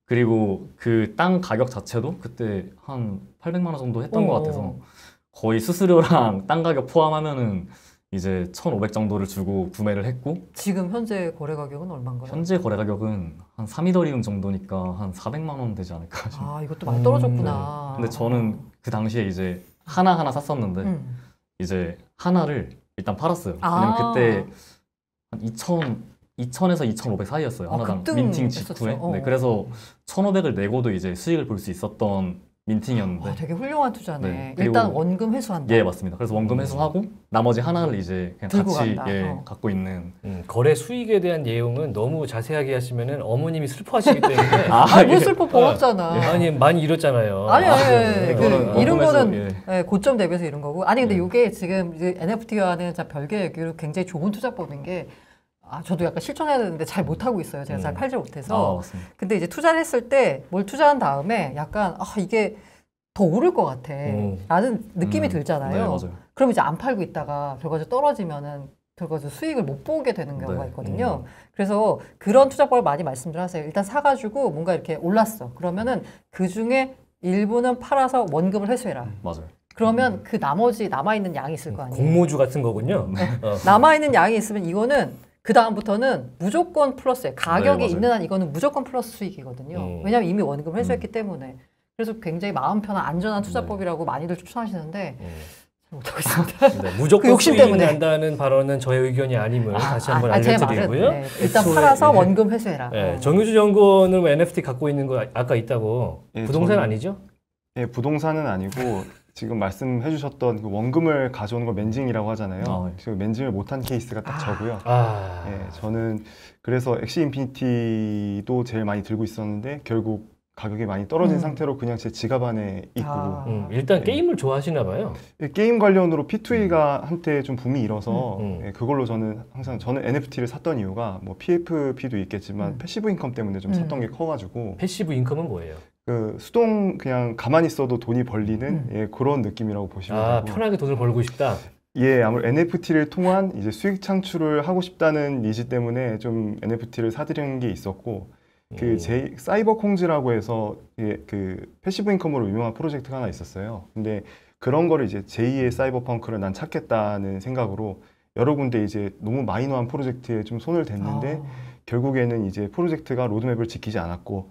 그리고 그 땅 가격 자체도 그때 한 800만 원 정도 했던 것 같아서 거의 수수료랑 땅 가격 포함하면은 이제 1,500 정도를 주고 구매를 했고 지금 현재 거래 가격은 얼마인가요? 현재 거래 가격은 한 3이더리움 정도니까 한 400만 원 되지 않을까 싶어요. 아, 이것도 많이 떨어졌구나. 근데 저는 그 당시에 이제 하나 샀었는데 이제 하나를 일단 팔았어요. 왜냐면 그때 한 2,000에서 2,500 사이였어요. 하나당 민팅 직후에. 네, 그래서 1,500을 내고도 이제 수익을 볼 수 있었던 민팅이었는데. 되게 훌륭한 투자네. 네, 일단 원금 회수한다. 예, 맞습니다. 그래서 원금 회수하고 나머지 하나를 이제 그냥 같이 갖고 있는. 거래 수익에 대한 내용은 너무 자세하게 하시면은 어머님이 슬퍼하시기 때문에. 뭐 슬퍼 벌었잖아. 아니 많이 잃었잖아요. 아니 이런 거는 고점 대비해서 이런 거고. 아니 근데 이게 지금 NFT와는 별개의 얘기로 굉장히 좋은 투자법인 게. 저도 약간 실천해야 되는데 잘 못하고 있어요. 제가 잘 팔지 못해서. 근데 이제 투자를 했을 때 뭘 투자한 다음에 약간 이게 더 오를 것 같아 라는 느낌이 들잖아요. 네, 맞아요. 그럼 이제 안 팔고 있다가 결과적으로 떨어지면은 들어가서 수익을 못 보게 되는 경우가 네. 있거든요. 그래서 그런 투자법을 많이 말씀들 하세요. 일단 사가지고 뭔가 이렇게 올랐어. 그러면은 그 중에 일부는 팔아서 원금을 회수해라. 맞아요. 그러면 그 나머지 남아있는 양이 있을 거 아니에요. 공모주 같은 거군요. 남아있는 양이 있으면 이거는 그 다음부터는 무조건 플러스에 가격이 네, 있는 한 이거는 무조건 플러스 수익이거든요. 왜냐하면 이미 원금을 회수했기 때문에. 그래서 굉장히 마음 편한 안전한 투자법이라고 많이들 추천하시는데 잘 못하고 있습니다. 네, 무조건 그 욕심 수익이 때문에. 난다는 발언은 저의 의견이 아님을 다시 한번 알려드리고요. 네, 일단 팔아서 원금 회수해라. 네, 정유주 연구원은 뭐 NFT 갖고 있는 거 아까 있다고. 예, 부동산 아니죠? 예, 부동산은 아니고 지금 말씀해 주셨던 그 원금을 가져오는 걸 멘징이라고 하잖아요. 아, 지금 멘징을 못한 케이스가 딱 저고요. 아, 예, 저는 그래서 엑시 인피니티도 제일 많이 들고 있었는데 결국 가격이 많이 떨어진 상태로 그냥 제 지갑 안에 있고 일단 게임을 좋아하시나 봐요. 예, 게임 관련으로 P2E가 한때 좀 붐이 일어서 예, 그걸로 저는 NFT를 샀던 이유가 뭐 PFP도 있겠지만 패시브 인컴 때문에 좀 샀던 게 커가지고. 패시브 인컴은 뭐예요? 그 수동 그냥 가만히 있어도 돈이 벌리는 예, 그런 느낌이라고 보시면 되고. 편하게 돈을 벌고 싶다. 예, 아무래도 NFT를 통한 이제 수익 창출을 하고 싶다는 니즈 때문에 좀 NFT를 사들인 게 있었고, 그 사이버 콩즈라고 해서 예, 그 패시브 인컴으로 유명한 프로젝트가 하나 있었어요. 근데 그런 거를 이제 제2의 사이버펑크를 난 찾겠다는 생각으로 여러 군데 이제 너무 마이너한 프로젝트에 좀 손을 댔는데 결국에는 이제 프로젝트가 로드맵을 지키지 않았고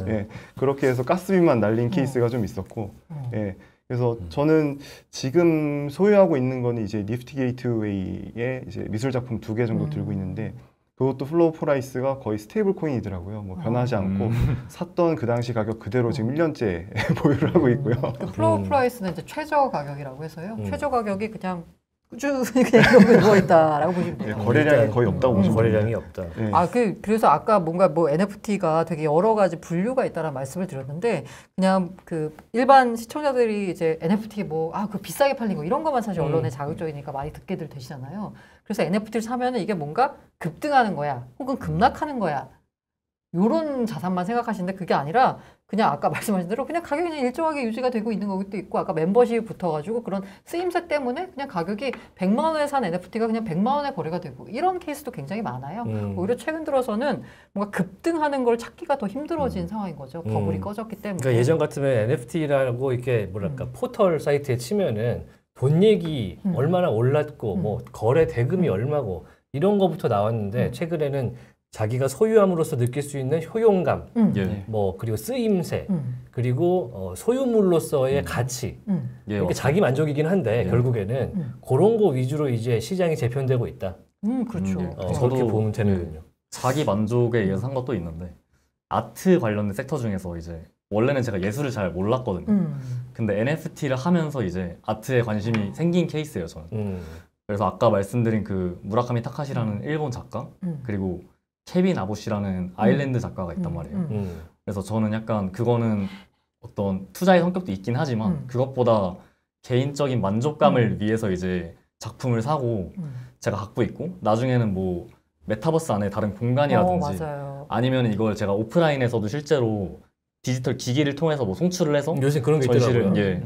예, 그렇게 해서 가스비만 날린 케이스가 좀 있었고 예, 그래서 저는 지금 소유하고 있는 거는 이제 니프티 게이트웨이의 이제 미술 작품 2개 정도 들고 있는데 그것도 플로우 프라이스가 거의 스테이블 코인이더라고요. 뭐 변하지 않고 샀던 그 당시 가격 그대로 지금 1년째 보유를 하고 있고요. 그 플로우 프라이스는 이제 최저 가격이라고 해서요. 최저 가격이 그냥 꾸준히 그냥 이러고 누워있다라고 보시면 돼요. 네, 거래량이 거의 없다고 보시면 거래량이 없다. 네. 그래서 아까 뭔가 뭐 NFT가 되게 여러 가지 분류가 있다는 말씀을 드렸는데 그냥 그 일반 시청자들이 이제 NFT 그 비싸게 팔린 거 이런 것만 사실 언론에 자극적이니까 많이 듣게들 되시잖아요. 그래서 NFT를 사면은 이게 뭔가 급등하는 거야, 혹은 급락하는 거야. 요런 자산만 생각하시는데 그게 아니라 그냥 아까 말씀하신 대로 그냥 가격이 그냥 일정하게 유지가 되고 있는 것도 있고 아까 멤버십이 붙어가지고 그런 쓰임새 때문에 그냥 가격이 100만 원에 산 NFT가 그냥 100만 원에 거래가 되고 이런 케이스도 굉장히 많아요. 오히려 최근 들어서는 뭔가 급등하는 걸 찾기가 더 힘들어진 상황인 거죠. 버블이 꺼졌기 때문에. 그러니까 예전 같으면 NFT라고 이렇게 뭐랄까 포털 사이트에 치면은 돈 얘기 얼마나 올랐고 뭐 거래 대금이 얼마고 이런 거부터 나왔는데 최근에는 자기가 소유함으로써 느낄 수 있는 효용감, 뭐 그리고 쓰임새, 그리고 소유물로서의 가치, 이렇게 자기 만족이긴 한데 결국에는 그런 거 위주로 이제 시장이 재편되고 있다. 그렇죠. 그렇게 보면 되는군요. 자기 만족에 의해서 한 것도 있는데 아트 관련된 섹터 중에서 이제 원래는 제가 예술을 잘 몰랐거든요. 근데 NFT를 하면서 이제 아트에 관심이 생긴 케이스예요, 저는. 그래서 아까 말씀드린 그 무라카미 타카시라는 일본 작가, 그리고 케빈 아보시라는 아일랜드 작가가 있단 말이에요. 그래서 저는 약간 그거는 어떤 투자의 성격도 있긴 하지만 그것보다 개인적인 만족감을 위해서 이제 작품을 사고 제가 갖고 있고 나중에는 뭐 메타버스 안에 다른 공간이라든지 아니면 이걸 제가 오프라인에서도 실제로 디지털 기기를 통해서 뭐 송출을 해서 요새 그런 게 전시를 있더라고요.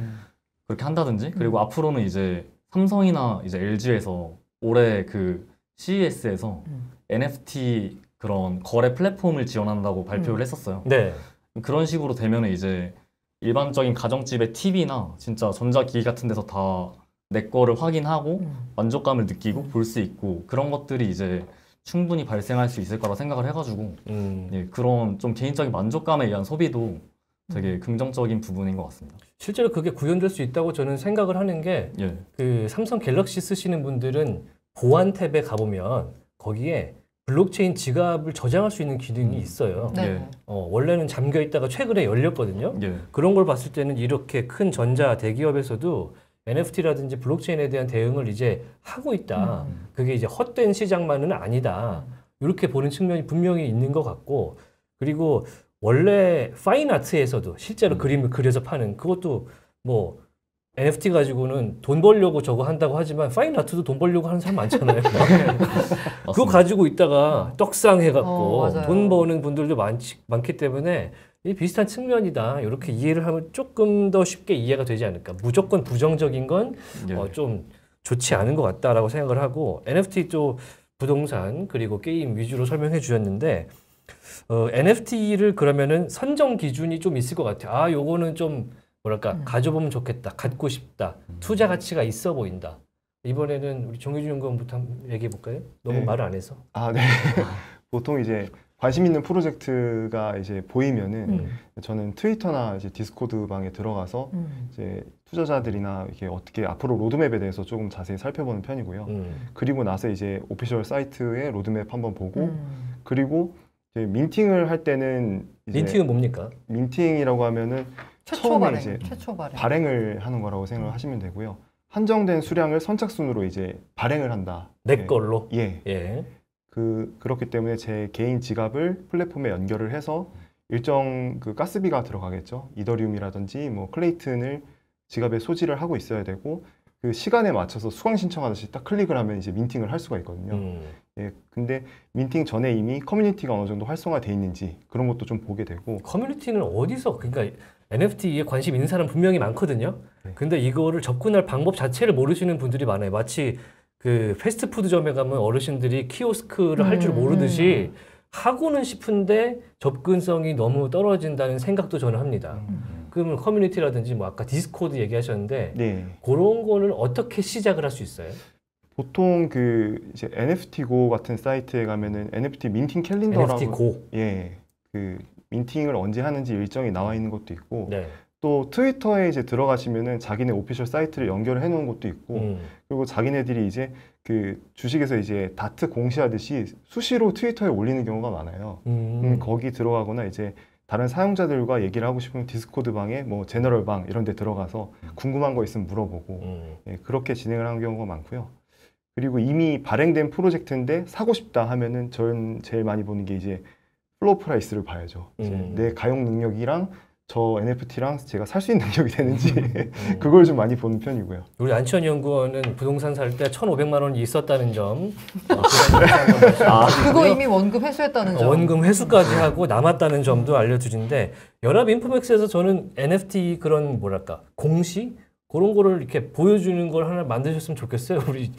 그렇게 한다든지 그리고 앞으로는 이제 삼성이나 이제 LG에서 올해 그 CES에서 NFT 그런 거래 플랫폼을 지원한다고 발표를 했었어요. 네. 그런 식으로 되면은 이제 일반적인 가정집의 TV나 진짜 전자기기 같은 데서 다 내 거를 확인하고 만족감을 느끼고 볼 수 있고 그런 것들이 이제 충분히 발생할 수 있을 거라 생각을 해가지고 예, 그런 좀 개인적인 만족감에 의한 소비도 되게 긍정적인 부분인 것 같습니다. 실제로 그게 구현될 수 있다고 저는 생각을 하는 게 그 삼성 갤럭시 쓰시는 분들은 보안 탭에 가보면 거기에 블록체인 지갑을 저장할 수 있는 기능이 있어요. 원래는 잠겨 있다가 최근에 열렸거든요. 그런 걸 봤을 때는 이렇게 큰 전자 대기업에서도 NFT라든지 블록체인에 대한 대응을 이제 하고 있다. 그게 이제 헛된 시장만은 아니다. 이렇게 보는 측면이 분명히 있는 것 같고, 그리고 원래 파인 아트에서도 실제로 그림을 그려서 파는 그것도 뭐 NFT 가지고는 돈 벌려고 저거 한다고 하지만 파인 아트도 돈 벌려고 하는 사람 많잖아요. 그거 가지고 있다가 떡상 해갖고 돈 버는 분들도 많기 때문에 이 비슷한 측면이다. 이렇게 이해를 하면 조금 더 쉽게 이해가 되지 않을까. 무조건 부정적인 건 좀 좋지 않은 것 같다라고 생각을 하고 NFT 쪽 부동산 그리고 게임 위주로 설명해 주셨는데 NFT를 그러면은 선정 기준이 좀 있을 것 같아요. 아, 요거는 좀 뭐랄까 가져보면 좋겠다, 갖고 싶다, 투자 가치가 있어 보인다. 이번에는 우리 정유준 연구원부터 한번 얘기해 볼까요? 너무 네. 말을 안 해서. 아, 네. 보통 이제 관심 있는 프로젝트가 이제 보이면은 저는 트위터나 이제 디스코드 방에 들어가서 이제 투자자들이나 이게 어떻게 앞으로 로드맵에 대해서 조금 자세히 살펴보는 편이고요. 그리고 나서 이제 오피셜 사이트의 로드맵 한번 보고 그리고 이제 민팅을 할 때는 이제 민팅은 뭡니까? 민팅이라고 하면은 최초 처음에 발행, 이제 최초 발행. 발행을 하는 거라고 생각을 하시면 되고요. 한정된 수량을 선착순으로 이제 발행을 한다. 내 걸로. 예. 예. 그렇기 때문에 제 개인 지갑을 플랫폼에 연결을 해서 일정 그 가스비가 들어가겠죠. 이더리움이라든지 뭐 클레이튼을 지갑에 소지를 하고 있어야 되고 그 시간에 맞춰서 수강 신청하듯이 딱 클릭을 하면 이제 민팅을 할 수가 있거든요. 예, 근데 민팅 전에 이미 커뮤니티가 어느 정도 활성화돼 있는지 그런 것도 좀 보게 되고. 커뮤니티는 어디서 그러니까 NFT에 관심 있는 사람 분명히 많거든요. 네. 근데 이거를 접근할 방법 자체를 모르시는 분들이 많아요. 마치 그 패스트푸드점에 가면 어르신들이 키오스크를 할 줄 모르듯이 하고는 싶은데 접근성이 너무 떨어진다는 생각도 저는 합니다. 그러면 커뮤니티라든지 뭐 아까 디스코드 얘기하셨는데 네. 그런 거는 어떻게 시작을 할 수 있어요? 보통 그 이제 NFT고 같은 사이트에 가면은 NFT 민팅 캘린더라고 NFT고. 예. 그 민팅을 언제 하는지 일정이 나와 있는 것도 있고 네. 또 트위터에 이제 들어가시면은 자기네 오피셜 사이트를 연결해 놓은 것도 있고 그리고 자기네들이 이제 그 주식에서 이제 다트 공시하듯이 수시로 트위터에 올리는 경우가 많아요. 거기 들어가거나 이제 다른 사용자들과 얘기를 하고 싶으면 디스코드 방에 뭐 제너럴 방 이런 데 들어가서 궁금한 거 있으면 물어보고 예, 그렇게 진행을 하는 경우가 많고요. 그리고 이미 발행된 프로젝트인데 사고 싶다 하면은 저는 제일 많이 보는 게 이제 플로우 프라이스를 봐야죠. 이제 내 가용 능력이랑 저 NFT랑 제가 살 수 있는 능력이 되는지 그걸 좀 많이 보는 편이고요. 우리 안치원 연구원은 부동산 살 때 1,500만 원이 있었다는 점. 그거 이미 원금 회수했다는 점. 원금 회수까지 하고 남았다는 점도 알려드리는데 연합인포맥스에서 저는 NFT 그런 뭐랄까 공시 그런 거를 이렇게 보여주는 걸 하나 만드셨으면 좋겠어요. 우리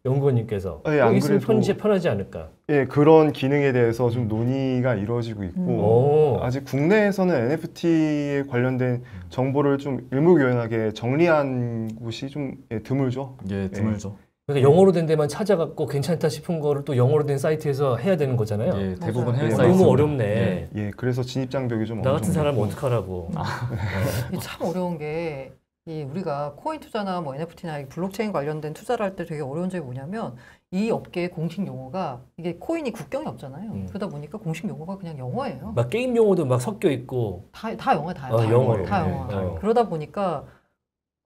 연구원님께서. 예, 안 있으면 그래도 편하지 않을까. 예, 그런 기능에 대해서 좀 논의가 이루어지고 있고 아직 국내에서는 NFT에 관련된 정보를 좀 일목요연하게 정리한 곳이 좀 드물죠. 예, 드물죠. 그러니까 영어로 된 데만 찾아갖고 괜찮다 싶은 거를 또 영어로 된 사이트에서 해야 되는 거잖아요. 예, 대부분 맞아요. 해외 예, 사이트. 너무 어렵네. 예, 그래서 진입 장벽이 좀 나 어느 같은 정도 사람은 있고. 어떡하라고. 이게 참 어려운 게 우리가 코인 투자나 뭐 NFT나 블록체인 관련된 투자를 할 때 되게 어려운 점이 뭐냐면 이 업계의 공식 용어가 이게 코인이 국경이 없잖아요. 그러다 보니까 공식 용어가 그냥 영어예요. 막 게임 용어도 막 섞여 있고. 다 영어야, 다 영어로. 다 네. 영어. 그러다 보니까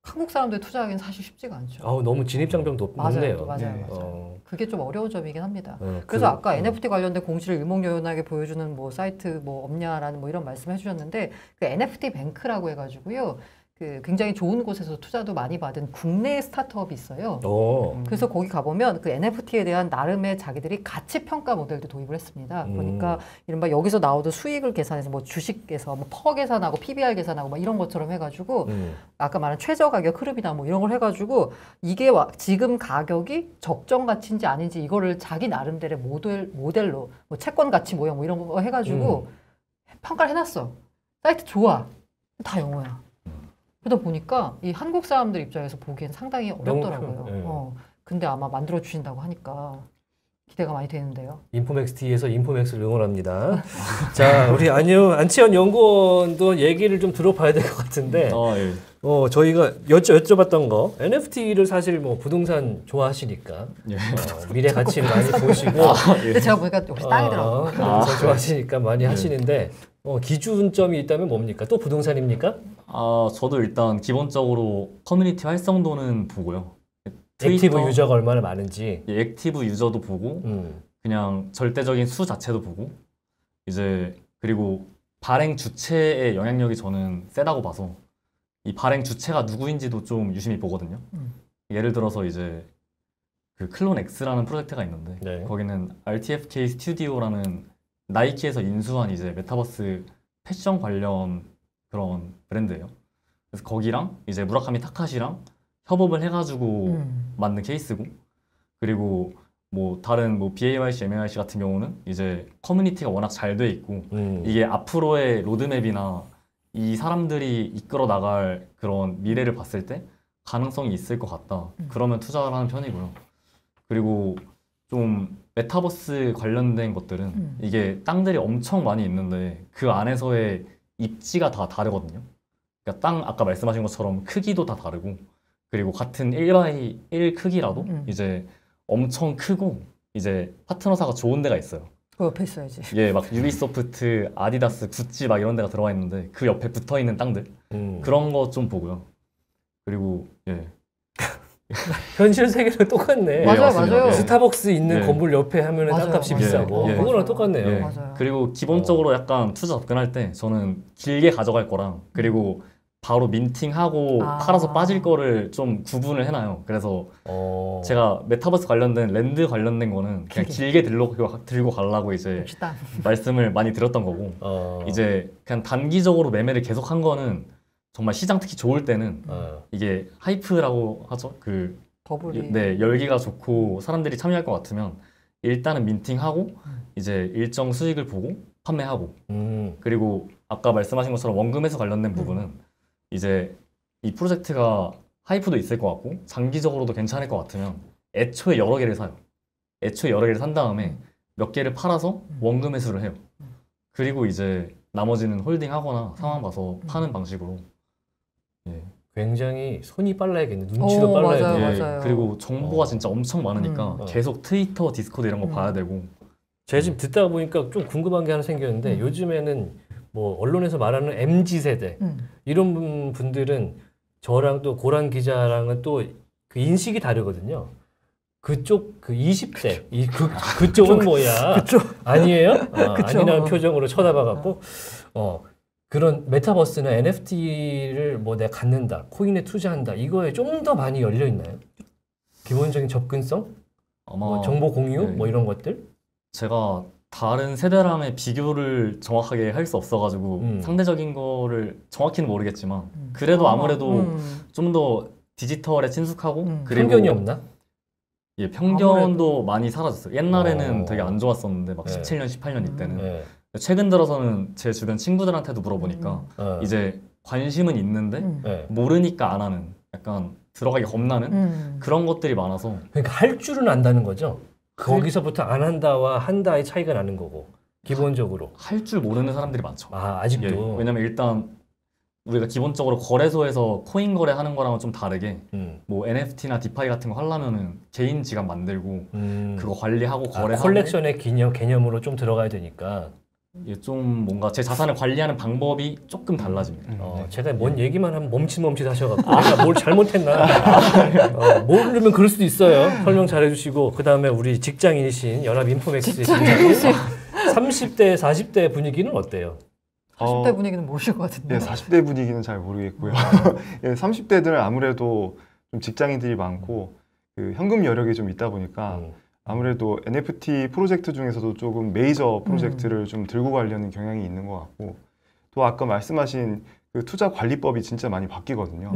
한국 사람들 투자하기는 사실 쉽지가 않죠. 너무 진입 장벽 높네요. 맞아요. 그게 좀 어려운 점이긴 합니다. 그래서 그래서 아까 NFT 관련된 공시를 일목요연하게 보여주는 뭐 사이트 뭐 없냐라는 뭐 이런 말씀을 해주셨는데 그 NFT 뱅크라고 해가지고요. 그 굉장히 좋은 곳에서 투자도 많이 받은 국내 스타트업이 있어요. 그래서 거기 가보면 그 NFT에 대한 나름의 자기들이 가치 평가 모델도 도입을 했습니다. 그러니까 이른바 여기서 나오던 수익을 계산해서 뭐 주식에서 뭐 퍼 계산하고 PBR 계산하고 막 이런 것처럼 해가지고 아까 말한 최저 가격 흐름이나 뭐 이런 걸 해가지고 이게 지금 가격이 적정 가치인지 아닌지 이거를 자기 나름대로 모델로 뭐 채권 가치 모형 뭐 이런 거 해가지고 평가를 해놨어. 사이트 좋아. 다 영어야. 그러다 보니까 이 한국 사람들 입장에서 보기엔 상당히 어렵더라고요. 근데 아마 만들어 주신다고 하니까 기대가 많이 되는데요. 인포맥스 T에서 인포맥스를 응원합니다. 자, 우리 안치원 연구원도 얘기를 좀 들어봐야 될 것 같은데. 예. 저희가 여쭤봤던 거 NFT를 사실 뭐 부동산 좋아하시니까 예. 미래 가치를 많이 보시고. 근데 제가 보니까 역시 땅이더라고요. 부동산 좋아하시니까 많이 하시는데 기준점이 있다면 뭡니까? 또 부동산입니까? 저도 일단 기본적으로 커뮤니티 활성도는 보고요. 액티브 유저가 얼마나 많은지. 예, 액티브 유저도 보고 그냥 절대적인 수 자체도 보고 이제 그리고 발행 주체의 영향력이 저는 세다고 봐서 이 발행 주체가 누구인지도 좀 유심히 보거든요. 예를 들어서 이제 그 클론 X라는 프로젝트가 있는데 네. 거기는 RTFK 스튜디오라는 나이키에서 인수한 이제 메타버스 패션 관련 그런 브랜드예요. 그래서 거기랑 이제 무라카미 타카시랑 협업을 해가지고 만든 케이스고, 그리고 뭐 다른 뭐 BAYC, MAYC 같은 경우는 이제 커뮤니티가 워낙 잘 돼 있고 이게 앞으로의 로드맵이나 이 사람들이 이끌어 나갈 그런 미래를 봤을 때 가능성이 있을 것 같다. 그러면 투자를 하는 편이고요. 그리고 좀 메타버스 관련된 것들은 이게 땅들이 엄청 많이 있는데 그 안에서의 입지가 다 다르거든요. 그러니까 땅 아까 말씀하신 것처럼 크기도 다 다르고, 그리고 같은 1x1 크기라도 이제 엄청 크고 이제 파트너사가 좋은 데가 있어요. 그 옆에 있어야지. 예, 막 유비소프트, 아디다스, 구찌 막 이런 데가 들어가 있는데 그 옆에 붙어 있는 땅들 그런 거 좀 보고요. 그리고 예. 현실 세계는 똑같네. 맞아요, 맞습니다. 맞아요. 스타벅스 있는 네. 건물 옆에 하면은 맞아요, 땅값이 맞아요. 비싸고 예. 그거랑 똑같네요. 예. 맞아요. 그리고 기본적으로 약간 투자 접근할 때 저는 길게 가져갈 거랑 그리고 바로 민팅하고 팔아서 빠질 거를 좀 구분을 해놔요. 그래서 제가 메타버스 관련된 랜드 관련된 거는 그냥 길게 들고 가려고 이제 말씀을 많이 드렸던 거고 이제 그냥 단기적으로 매매를 계속 한 거는 정말 시장 특히 좋을 때는 이게 하이프라고 하죠. 그 버블이. 네, 열기가 좋고 사람들이 참여할 것 같으면 일단은 민팅하고 이제 일정 수익을 보고 판매하고 그리고 아까 말씀하신 것처럼 원금 회수 관련된 부분은 이제 이 프로젝트가 하이프도 있을 것 같고 장기적으로도 괜찮을 것 같으면 애초에 여러 개를 사요. 애초에 여러 개를 산 다음에 몇 개를 팔아서 원금 회수를 해요. 그리고 이제 나머지는 홀딩하거나 상황 봐서 파는 방식으로. 예. 굉장히 손이 빨라야겠네. 눈치도 빨라야 맞아요, 돼. 맞아요. 그리고 정보가 진짜 엄청 많으니까 계속 트위터, 디스코드 이런 거 봐야 되고. 제가 지금 듣다 보니까 좀 궁금한 게 하나 생겼는데 요즘에는 뭐 언론에서 말하는 MZ세대 이런 분들은 저랑 또 고란 기자랑은 또 그 인식이 다르거든요. 그쪽 그 20대 그쪽은 뭐야? 아니에요? 아니라는 표정으로 쳐다봐갖고 그런 메타버스나 NFT를 뭐 내가 갖는다, 코인에 투자한다 이거에 좀 더 많이 열려 있나요? 기본적인 접근성, 아마 뭐 정보 공유, 네. 뭐 이런 것들? 제가 다른 세대랑의 비교를 정확하게 할 수 없어가지고 상대적인 거를 정확히는 모르겠지만 그래도 아무래도 좀 더 디지털에 친숙하고 그리고 편견이 없나? 예, 편견도 많이 사라졌어요. 옛날에는 되게 안 좋았었는데 막 17년, 18년 이때는 최근 들어서는 제 주변 친구들한테도 물어보니까 이제 관심은 있는데 모르니까 안 하는 약간 들어가기 겁나는 그런 것들이 많아서 그러니까 할 줄은 안다는 거죠. 거기서부터 안 한다와 한다의 차이가 나는 거고 기본적으로 할 줄 모르는 사람들이 많죠. 아직도 예, 왜냐면 일단 우리가 기본적으로 거래소에서 코인 거래하는 거랑은 좀 다르게 뭐 NFT나 디파이 같은 거 하려면은 개인 지갑 만들고 그거 관리하고 거래하고 컬렉션의 개념으로 좀 들어가야 되니까 이게 좀 뭔가 제 자산을 관리하는 방법이 조금 달라집니다. 제가 뭔 얘기만 하면 멈칫멈칫 하셔갖고 내가 뭘 잘못했나 모르면 그럴 수도 있어요. 설명 잘해주시고 그 다음에 우리 직장인이신 연합인포맥스 팀장님 30대 40대 분위기는 어때요? 40대 분위기는 모르실 것 같은데. 예, 40대 분위기는 잘 모르겠고요. 예, 30대들은 아무래도 좀 직장인들이 많고 그 현금 여력이 좀 있다 보니까 아무래도 NFT 프로젝트 중에서도 조금 메이저 프로젝트를 좀 들고 가려는 경향이 있는 것 같고 또 아까 말씀하신 그 투자 관리법이 진짜 많이 바뀌거든요.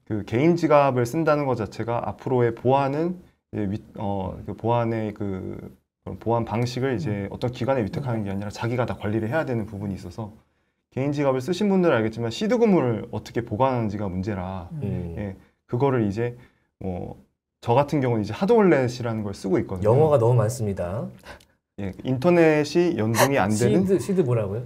그 개인 지갑을 쓴다는 것 자체가 앞으로의 보안은 그 보안의 그 보안 방식을 이제 어떤 기관에 위탁하는 게 아니라 자기가 다 관리를 해야 되는 부분이 있어서 개인 지갑을 쓰신 분들은 알겠지만 시드 금을 어떻게 보관하는지가 문제라 예, 그거를 이제 저 같은 경우는 이제 하드월렛이라는 걸 쓰고 있거든요. 영어가 너무 많습니다. 예, 인터넷이 연동이 안 되는 시드 뭐라고요?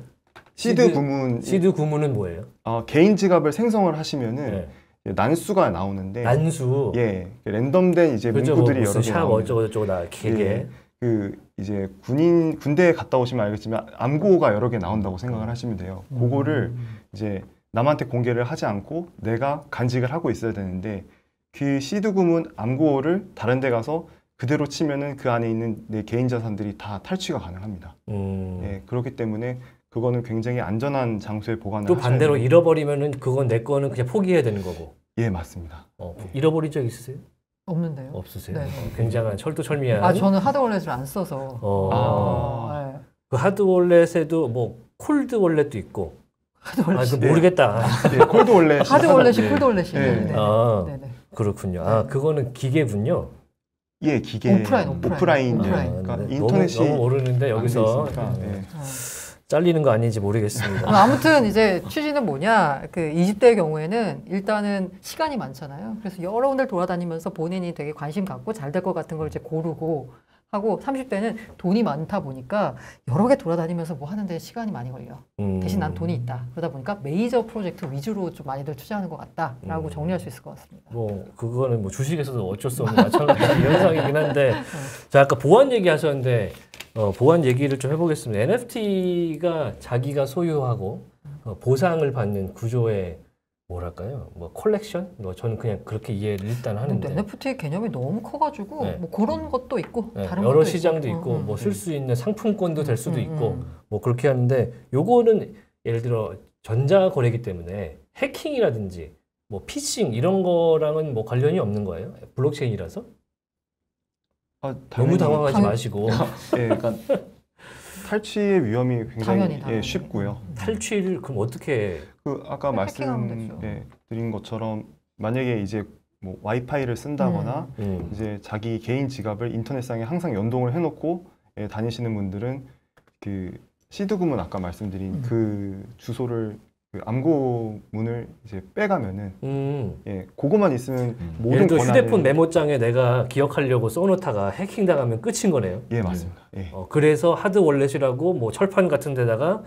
시드 구문. 시드 구문은 뭐예요? 개인 지갑을 생성을 하시면은 난수가 나오는데 난수. 예, 랜덤된 이제 그렇죠, 문구들이 뭐 여러 개 나오는. 어쩌고 저쩌고 나 기계. 예, 그 이제 군대에 갔다 오시면 알겠지만 암고가 여러 개 나온다고 생각을 하시면 돼요. 그거를 이제 남한테 공개를 하지 않고 내가 간직을 하고 있어야 되는데 그 시드 구문 암고를 다른 데 가서 그대로 치면은 그 안에 있는 내 개인 자산들이 다 탈취가 가능합니다. 예, 그렇기 때문에 그거는 굉장히 안전한 장소에 보관을 또 반대로 하셔야 잃어버리면은 그건 내 거는 그냥 포기해야 되는 거고. 예, 맞습니다. 잃어버린 적 있으세요? 없는데요. 없으세요? 네. 굉장한 철두철미한. 저는 하드월렛을 안 써서. 네. 그 하드월렛에도 뭐 콜드월렛도 있고. 하드월렛. 모르겠다. 예, 콜드월렛. 하드월렛이 콜드월렛이에요. 네. 네. 그렇군요. 아, 그거는 기계군요. 예, 기계 오프라인. 그러니까 인터넷이 너무 모르는데 여기서 잘리는 거 아닌지 모르겠습니다. 아무튼 이제 취지는 뭐냐, 그 20대의 경우에는 일단은 시간이 많잖아요. 그래서 여러 군데 돌아다니면서 본인이 되게 관심 갖고 잘 될 것 같은 걸 이제 고르고 하고, 30대는 돈이 많다 보니까 여러 개 돌아다니면서 뭐 하는데 시간이 많이 걸려. 대신 난 돈이 있다. 그러다 보니까 메이저 프로젝트 위주로 좀 많이들 투자하는 것 같다라고 정리할 수 있을 것 같습니다. 뭐 그거는 뭐 주식에서도 어쩔 수 없는 마찬가지 현상이긴 한데, 자 아까 보안 얘기하셨는데 보안 얘기를 좀 해보겠습니다. NFT가 자기가 소유하고 보상을 받는 구조의 뭐랄까요? 뭐 컬렉션? 뭐 저는 그냥 그렇게 이해를 일단 하는데. NFT 개념이 너무 커가지고 뭐 그런 것도 있고 다른 여러 것도 시장도 있고 뭐 쓸 수 있는 상품권도 될 수도 있고 뭐 그렇게 하는데, 요거는 예를 들어 전자 거래기 때문에 해킹이라든지 뭐 피싱 이런 거랑은 뭐 관련이 없는 거예요? 블록체인이라서? 너무 당황하지 마시고. 예, 약간 탈취의 위험이 굉장히 쉽고요. 탈취를 그럼 어떻게? 아까 말씀드린 것처럼 만약에 이제 뭐 와이파이를 쓴다거나 이제 자기 개인 지갑을 인터넷상에 항상 연동을 해놓고 다니시는 분들은 그 시드구문 아까 말씀드린 그 주소를 그 암호문을 이제 빼가면은 그거만 있으면 모든 예를 들어 휴대폰 메모장에 내가 기억하려고 써놓다가 해킹당하면 끝인 거네요. 예, 맞습니다. 그래서 하드 월렛이라고 뭐 철판 같은 데다가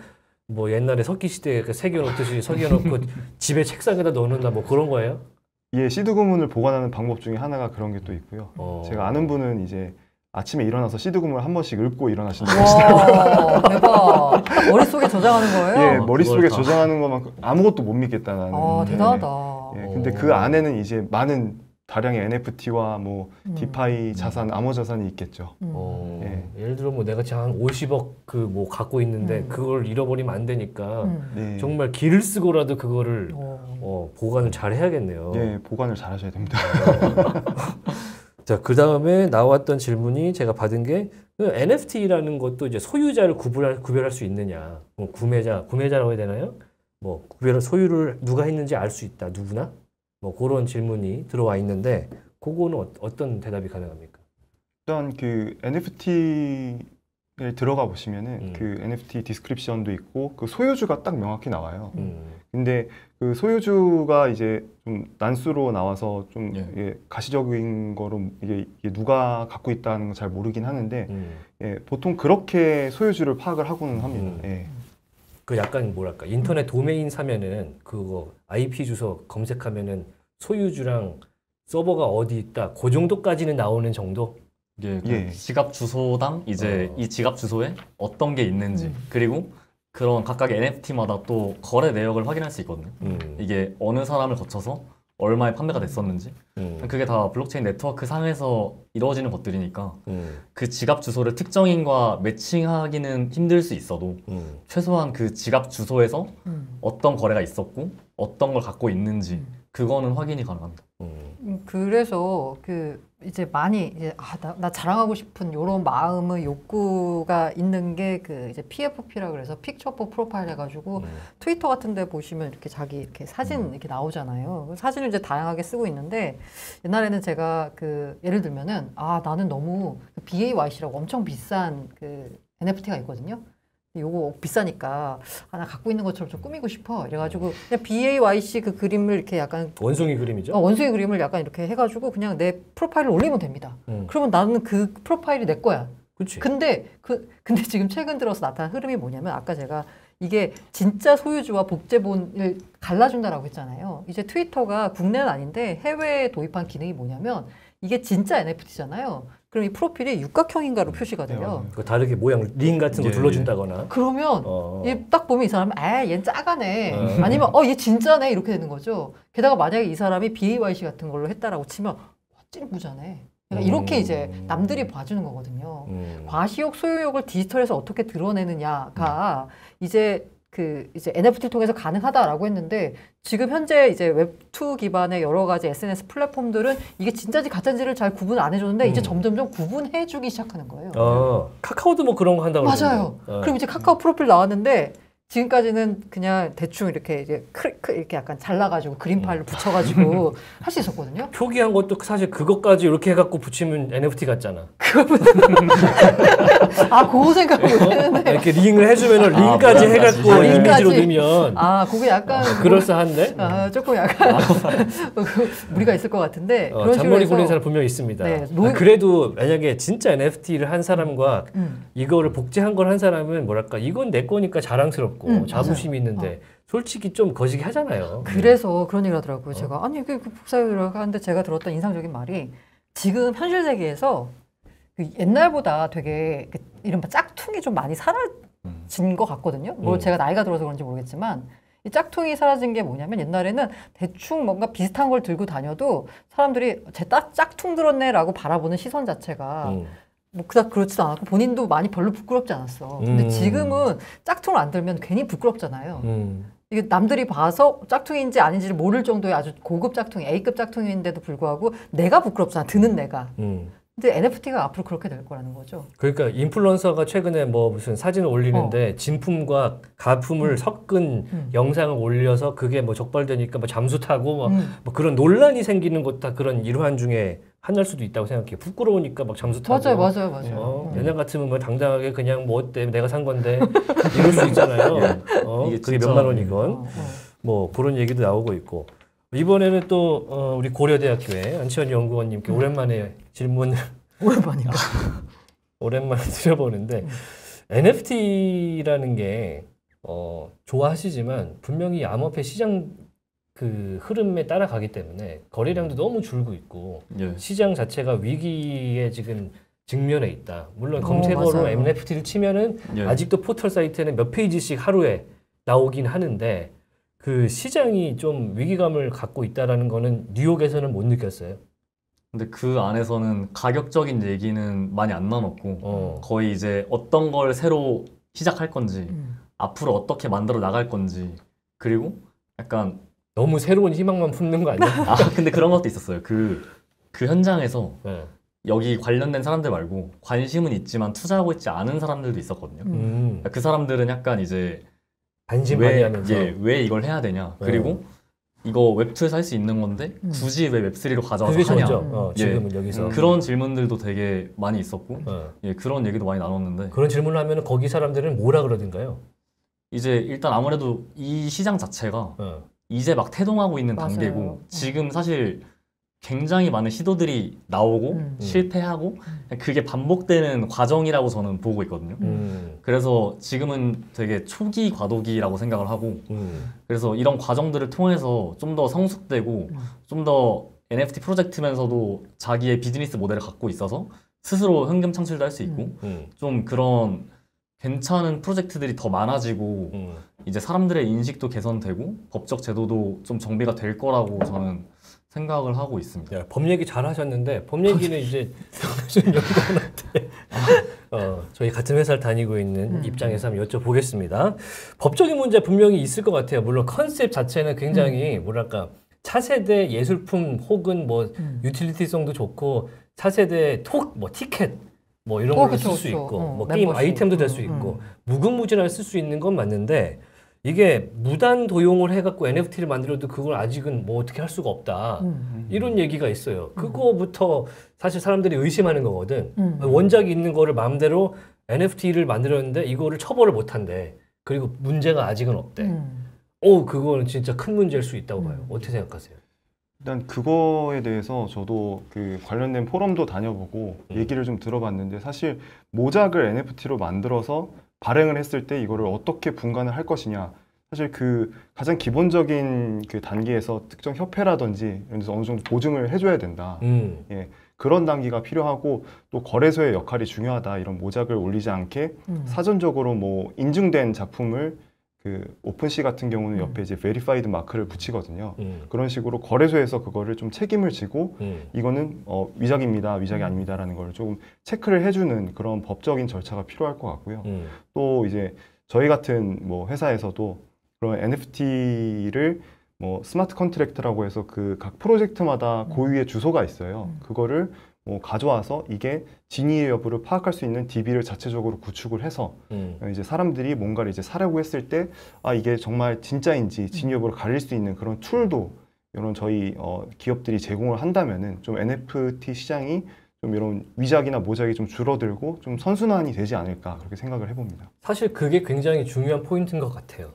뭐 옛날에 석기 시대에 새겨놓듯이 새겨놓고 집에 책상에다 넣는다 뭐 그런 거예요? 예, 시드구문을 보관하는 방법 중에 하나가 그런 게 또 있고요. 제가 아는 분은 이제 아침에 일어나서 시드구문을 한 번씩 읊고 일어나신다고 하시더라고요. 대박. 머릿속에 저장하는 거예요? 예, 머릿속에 저장하는 것만큼 아무것도 못 믿겠다는. 대단하다. 예, 근데 그 안에는 이제 많은 다량의 NFT와 뭐 디파이 자산, 암호 자산이 있겠죠. 예를 들어 뭐 내가 지금 한 50억 그 뭐 갖고 있는데 그걸 잃어버리면 안 되니까 정말 길을 쓰고라도 그거를 보관을 잘 해야겠네요. 예, 보관을 잘 하셔야 됩니다. 자, 그 다음에 나왔던 질문이 제가 받은 게 NFT라는 것도 이제 소유자를 구별할 수 있느냐, 뭐 구매자라고 해야 되나요? 뭐 소유를 누가 했는지 알 수 있다, 누구나? 뭐 그런 질문이 들어와 있는데, 그거는 어떤 대답이 가능합니까? 일단 그 NFT에 들어가 보시면은 그 NFT 디스크립션도 있고 그 소유주가 딱 명확히 나와요. 근데 그 소유주가 이제 좀 난수로 나와서 좀 이게 가시적인 거로 이게 누가 갖고 있다는 걸 잘 모르긴 하는데 보통 그렇게 소유주를 파악을 하고는 합니다. 그 약간 뭐랄까 인터넷 도메인 사면은 그거 IP 주소 검색하면은 소유주랑 서버가 어디 있다 그 정도까지는 나오는 정도? 지갑 주소당 이제 이 지갑 주소에 어떤 게 있는지 그리고 그런 각각의 NFT마다 또 거래 내역을 확인할 수 있거든요. 이게 어느 사람을 거쳐서 얼마에 판매가 됐었는지 그게 다 블록체인 네트워크 상에서 이루어지는 것들이니까 그 지갑 주소를 특정인과 매칭하기는 힘들 수 있어도 최소한 그 지갑 주소에서 어떤 거래가 있었고 어떤 걸 갖고 있는지 그거는 확인이 가능합니다. 그래서 그 이제 많이 이제 나 자랑하고 싶은 이런 마음의 욕구가 있는 게 그 이제 PFP라 그래서 픽처 포 프로파일 해가지고 트위터 같은데 보시면 이렇게 자기 이렇게 사진 이렇게 나오잖아요. 사진을 이제 다양하게 쓰고 있는데 옛날에는 제가 그 예를 들면은 나는 너무 BAYC라고 엄청 비싼 그 NFT가 있거든요. 요거 비싸니까 나 갖고 있는 것처럼 좀 꾸미고 싶어. 이래가지고 그냥 BAYC 그 그림을 이렇게 약간 원숭이 그림이죠? 원숭이 그림을 약간 이렇게 해가지고 그냥 내 프로파일을 올리면 됩니다. 그러면 나는 그 프로파일이 내 거야. 그치. 근데 지금 최근 들어서 나타난 흐름이 뭐냐면 아까 제가 이게 진짜 소유주와 복제본을 갈라준다라고 했잖아요. 이제 트위터가 국내는 아닌데 해외에 도입한 기능이 뭐냐면 이게 진짜 NFT잖아요. 그럼 이 프로필이 육각형인가로 표시가 돼요. 그 다르게 모양 링 같은 거 둘러준다거나. 그러면 얘 딱 보면 이 사람은 얘는 작아네. 아니면 얘 진짜네 이렇게 되는 거죠. 게다가 만약에 이 사람이 BAYC 같은 걸로 했다라고 치면 찐 부자네. 그러니까 이렇게 이제 남들이 봐주는 거거든요. 과시욕, 소유욕을 디지털에서 어떻게 드러내느냐가 이제 이제 NFT를 통해서 가능하다라고 했는데 지금 현재 이제 웹2 기반의 여러 가지 SNS 플랫폼들은 이게 진짜인지 가짜인지를 잘 구분 안 해줬는데 이제 점점점 구분해주기 시작하는 거예요. 카카오도 뭐 그런 거 한다고 맞아요. 그럼 이제 카카오 프로필 나왔는데 지금까지는 그냥 대충 이렇게 이제 이렇게 약간 잘라가지고 그림 파일을 붙여가지고 할 수 있었거든요. 표기한 것도 사실 그것까지 이렇게 해갖고 붙이면 NFT 같잖아. 아, 그거 생각 못했는데. 이렇게 링을 해주면 링까지 해갖고 이미지로 넣으면. 아, 그게 약간 그럴싸한데? 조금 약간 무리가 있을 것 같은데. 그런 잔머리 굴린 사람 분명 있습니다. 네, 그래도 만약에 진짜 NFT를 한 사람과 이거를 복제한 걸 한 사람은 뭐랄까 이건 내 거니까 자랑스럽고 자부심이 있는데 솔직히 좀 거시기 하잖아요. 그래서 그런 얘기를 하더라고요. 제가 아니 그 복사라고 하는데 제가 들었던 인상적인 말이 지금 현실 세계에서 그 옛날보다 되게 그 이른바 짝퉁이 좀 많이 사라진 것 같거든요. 뭐 제가 나이가 들어서 그런지 모르겠지만 이 짝퉁이 사라진 게 뭐냐면 옛날에는 대충 뭔가 비슷한 걸 들고 다녀도 사람들이 제 짝퉁 들었네라고 바라보는 시선 자체가 뭐 그닥 그렇지도 않았고 본인도 많이 별로 부끄럽지 않았어. 근데 지금은 짝퉁을 안 들면 괜히 부끄럽잖아요. 이게 남들이 봐서 짝퉁인지 아닌지를 모를 정도의 아주 고급 짝퉁이, A급 짝퉁인데도 불구하고 내가 부끄럽잖아. 드는 내가. 근데 NFT가 앞으로 그렇게 될 거라는 거죠. 그러니까 인플루언서가 최근에 뭐 무슨 사진을 올리는데 진품과 가품을 섞은 영상을 올려서 그게 뭐 적발되니까 뭐 잠수 타고 뭐 그런 논란이 생기는 것도 다 그런 일환 중에 하나일 수도 있다고 생각해요. 부끄러우니까 막 잠수 타고. 맞아요. 옛날 같으면 뭐 당당하게 그냥 뭐 어때 내가 산 건데 이럴 수 있잖아요. 그게 몇만 원이건. 뭐 그런 얘기도 나오고 있고. 이번에는 또 우리 고려대학교의 안치원 연구원님께 오랜만에 질문을 오랜만에 드려보는데 NFT라는 게 좋아하시지만 분명히 암호화폐 시장 그 흐름에 따라가기 때문에 거래량도 너무 줄고 있고 시장 자체가 위기에 지금 직면해 있다. 물론 검색어로 NFT를 치면은 아직도 포털 사이트에는 몇 페이지씩 하루에 나오긴 하는데 그 시장이 좀 위기감을 갖고 있다라는 거는 뉴욕에서는 못 느꼈어요. 근데 그 안에서는 가격적인 얘기는 많이 안 나눴고 거의 이제 어떤 걸 새로 시작할 건지 앞으로 어떻게 만들어 나갈 건지 그리고 약간 너무 새로운 희망만 품는 거 아니야? 아 근데 그런 것도 있었어요. 그 현장에서 여기 관련된 사람들 말고 관심은 있지만 투자하고 있지 않은 사람들도 있었거든요. 그 사람들은 약간 이제 관심 많이 하면서 왜 이걸 해야 되냐 그리고 이거 웹2에서 할 수 있는 건데 굳이 왜 웹3로 가져와서 하냐 지금은 여기서 그런 질문들도 되게 많이 있었고 그런 얘기도 많이 나눴는데 그런 질문을 하면 거기 사람들은 뭐라 그러던가요? 이제 일단 아무래도 이 시장 자체가 이제 막 태동하고 있는 단계고 지금 사실 굉장히 많은 시도들이 나오고 실패하고 그게 반복되는 과정이라고 저는 보고 있거든요. 그래서 지금은 되게 초기 과도기라고 생각을 하고 그래서 이런 과정들을 통해서 좀 더 성숙되고 좀 더 NFT 프로젝트면서도 자기의 비즈니스 모델을 갖고 있어서 스스로 현금 창출도 할 수 있고 좀 그런 괜찮은 프로젝트들이 더 많아지고 이제 사람들의 인식도 개선되고 법적 제도도 좀 정비가 될 거라고 저는 생각을 하고 있습니다. 야, 법 얘기 잘 하셨는데 법 얘기는 이제 연구원한테 저희 같은 회사를 다니고 있는 입장에서 한번 여쭤보겠습니다. 법적인 문제 분명히 있을 것 같아요. 물론 컨셉 자체는 굉장히 뭐랄까 차세대 예술품 혹은 뭐 유틸리티성도 좋고 차세대 뭐 티켓 뭐 이런 걸로 쓸 수 있고 뭐 게임 아이템도 될 수 있고 무궁무진하게 쓸 수 있는 건 맞는데 이게 무단 도용을 해갖고 NFT를 만들어도 그걸 아직은 뭐 어떻게 할 수가 없다. 이런 얘기가 있어요. 그거부터 사실 사람들이 의심하는 거거든. 원작이 있는 거를 마음대로 NFT를 만들었는데 이거를 처벌을 못 한대. 그리고 문제가 아직은 없대. 그거는 진짜 큰 문제일 수 있다고 봐요. 어떻게 생각하세요? 일단 그거에 대해서 저도 그 관련된 포럼도 다녀보고 얘기를 좀 들어봤는데 사실 모작을 NFT로 만들어서 발행을 했을 때 이거를 어떻게 분간을 할 것이냐 사실 그 가장 기본적인 그 단계에서 특정 협회라든지 이런 데서 어느 정도 보증을 해줘야 된다. 예, 그런 단계가 필요하고 또 거래소의 역할이 중요하다. 이런 모작을 올리지 않게 사전적으로 뭐 인증된 작품을 그 오픈시 같은 경우는 옆에 이제 베리파이드 마크를 붙이거든요. 그런 식으로 거래소에서 그거를 좀 책임을 지고 이거는 위작입니다, 위작이 아닙니다라는 걸 조금 체크를 해주는 그런 법적인 절차가 필요할 것 같고요. 또 이제 저희 같은 뭐 회사에서도 그런 NFT를 뭐 스마트 컨트랙트라고 해서 그 각 프로젝트마다 고유의 주소가 있어요. 그거를 가져와서 이게 진위의 여부를 파악할 수 있는 DB를 자체적으로 구축을 해서 이제 사람들이 뭔가를 이제 사려고 했을 때 이게 정말 진짜인지 진위 여부를 가릴 수 있는 그런 툴도 이런 저희 기업들이 제공을 한다면은 좀 NFT 시장이 좀 이런 위작이나 모작이 좀 줄어들고 좀 선순환이 되지 않을까 그렇게 생각을 해봅니다. 사실 그게 굉장히 중요한 포인트인 것 같아요.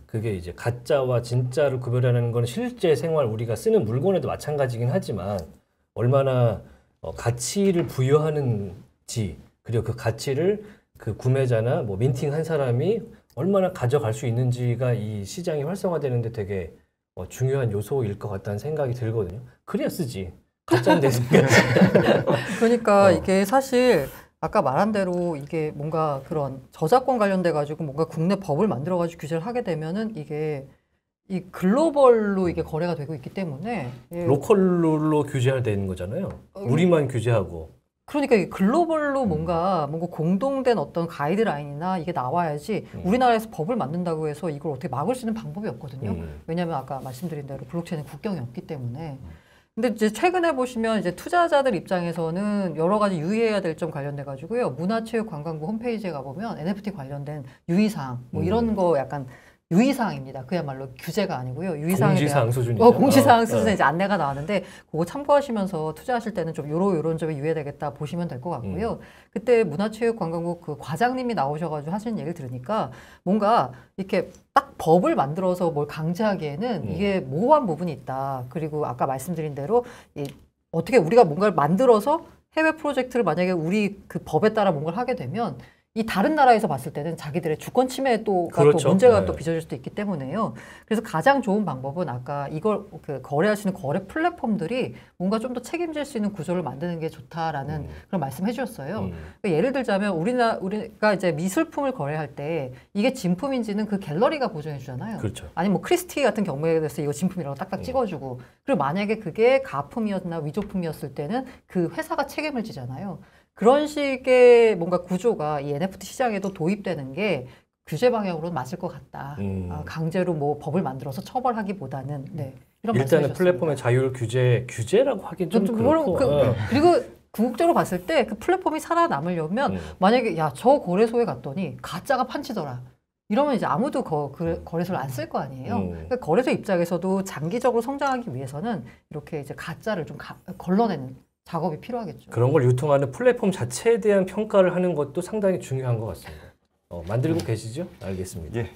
그게 이제 가짜와 진짜를 구별하는 건 실제 생활 우리가 쓰는 물건에도 마찬가지긴 하지만 얼마나 가치를 부여하는지 그리고 그 가치를 그 구매자나 뭐 민팅한 사람이 얼마나 가져갈 수 있는지가 이 시장이 활성화되는데 되게 중요한 요소일 것 같다는 생각이 들거든요. 그래야 쓰지. 가짜인데. 그러니까 이게 사실 아까 말한 대로 이게 뭔가 그런 저작권 관련돼 가지고 뭔가 국내 법을 만들어 가지고 규제를 하게 되면은 이게 이 글로벌로 이게 거래가 되고 있기 때문에 로컬로 규제되는 거잖아요. 우리만 규제하고. 그러니까 이게 글로벌로 뭔가 공동된 어떤 가이드라인이나 이게 나와야지 우리나라에서 법을 만든다고 해서 이걸 어떻게 막을 수 있는 방법이 없거든요. 왜냐하면 아까 말씀드린 대로 블록체인은 국경이 없기 때문에. 근데 이제 최근에 보시면 이제 투자자들 입장에서는 여러 가지 유의해야 될 점 관련돼 가지고요. 문화체육관광부 홈페이지에 가보면 NFT 관련된 유의사항 뭐 이런 거 약간 유의사항입니다. 그야말로 규제가 아니고요. 유의사항에 공지사항 수준이죠. 공지사항 수준의 이제 안내가 나왔는데 그거 참고하시면서 투자하실 때는 좀 요런 점에 유의해야 되겠다 보시면 될 것 같고요. 그때 문화체육관광부 그 과장님이 나오셔가지고 하시는 얘기를 들으니까 뭔가 이렇게 딱 법을 만들어서 뭘 강제하기에는 이게 모호한 부분이 있다. 그리고 아까 말씀드린 대로 어떻게 우리가 뭔가를 만들어서 해외 프로젝트를 만약에 우리 그 법에 따라 뭔가를 하게 되면 이 다른 나라에서 봤을 때는 자기들의 주권 침해가 그렇죠. 또 문제가 네. 또 빚어질 수도 있기 때문에요. 그래서 가장 좋은 방법은 아까 이걸 거래하시는 거래 플랫폼들이 뭔가 좀 더 책임질 수 있는 구조를 만드는 게 좋다라는 그런 말씀해 주셨어요. 그러니까 예를 들자면 우리가 이제 미술품을 거래할 때 이게 진품인지는 그 갤러리가 보증해 주잖아요. 그렇죠. 아니면 뭐 크리스티 같은 경우에 대해서 이거 진품이라고 딱딱 찍어주고 그리고 만약에 그게 가품이었나 위조품이었을 때는 그 회사가 책임을 지잖아요. 그런 식의 뭔가 구조가 이 NFT 시장에도 도입되는 게 규제 방향으로 맞을 것 같다. 강제로 뭐 법을 만들어서 처벌하기보다는 이런 일단은 플랫폼의 자율 규제라고 하긴 좀 그렇고. 그리고 궁극적으로 봤을 때 그 플랫폼이 살아남으려면 만약에 저 거래소에 갔더니 가짜가 판치더라. 이러면 이제 아무도 거래소를 안 쓸 거 아니에요. 그러니까 거래소 입장에서도 장기적으로 성장하기 위해서는 이렇게 이제 가짜를 좀 걸러내는 작업이 필요하겠죠. 그런 걸 유통하는 플랫폼 자체에 대한 평가를 하는 것도 상당히 중요한 것 같습니다. 만들고 계시죠? 알겠습니다. 예.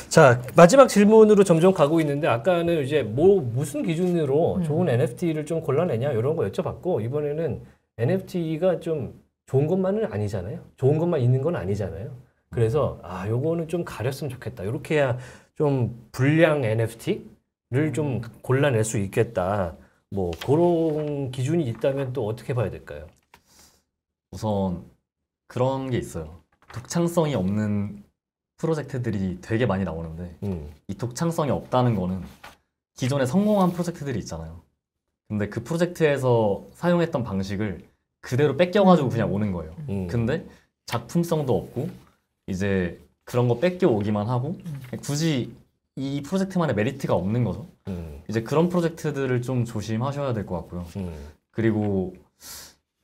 자, 마지막 질문으로 점점 가고 있는데 아까는 이제 무슨 기준으로 좋은 NFT를 좀 골라내냐 이런 거 여쭤봤고 이번에는 NFT가 좀 좋은 것만은 아니잖아요. 좋은 것만 있는 건 아니잖아요. 그래서 요거는 좀 가렸으면 좋겠다. 이렇게 해야 좀 불량 NFT를 좀 골라낼 수 있겠다. 뭐 그런 기준이 있다면 또 어떻게 봐야 될까요? 우선 그런 게 있어요. 독창성이 없는 프로젝트들이 되게 많이 나오는데 이 독창성이 없다는 거는 기존에 성공한 프로젝트들이 있잖아요. 근데 그 프로젝트에서 사용했던 방식을 그대로 뺏겨가지고 그냥 오는 거예요. 근데 작품성도 없고 이제 그런 거 뺏겨 오기만 하고 굳이 이 프로젝트만의 메리트가 없는 거죠. 이제 그런 프로젝트들을 좀 조심하셔야 될 것 같고요. 그리고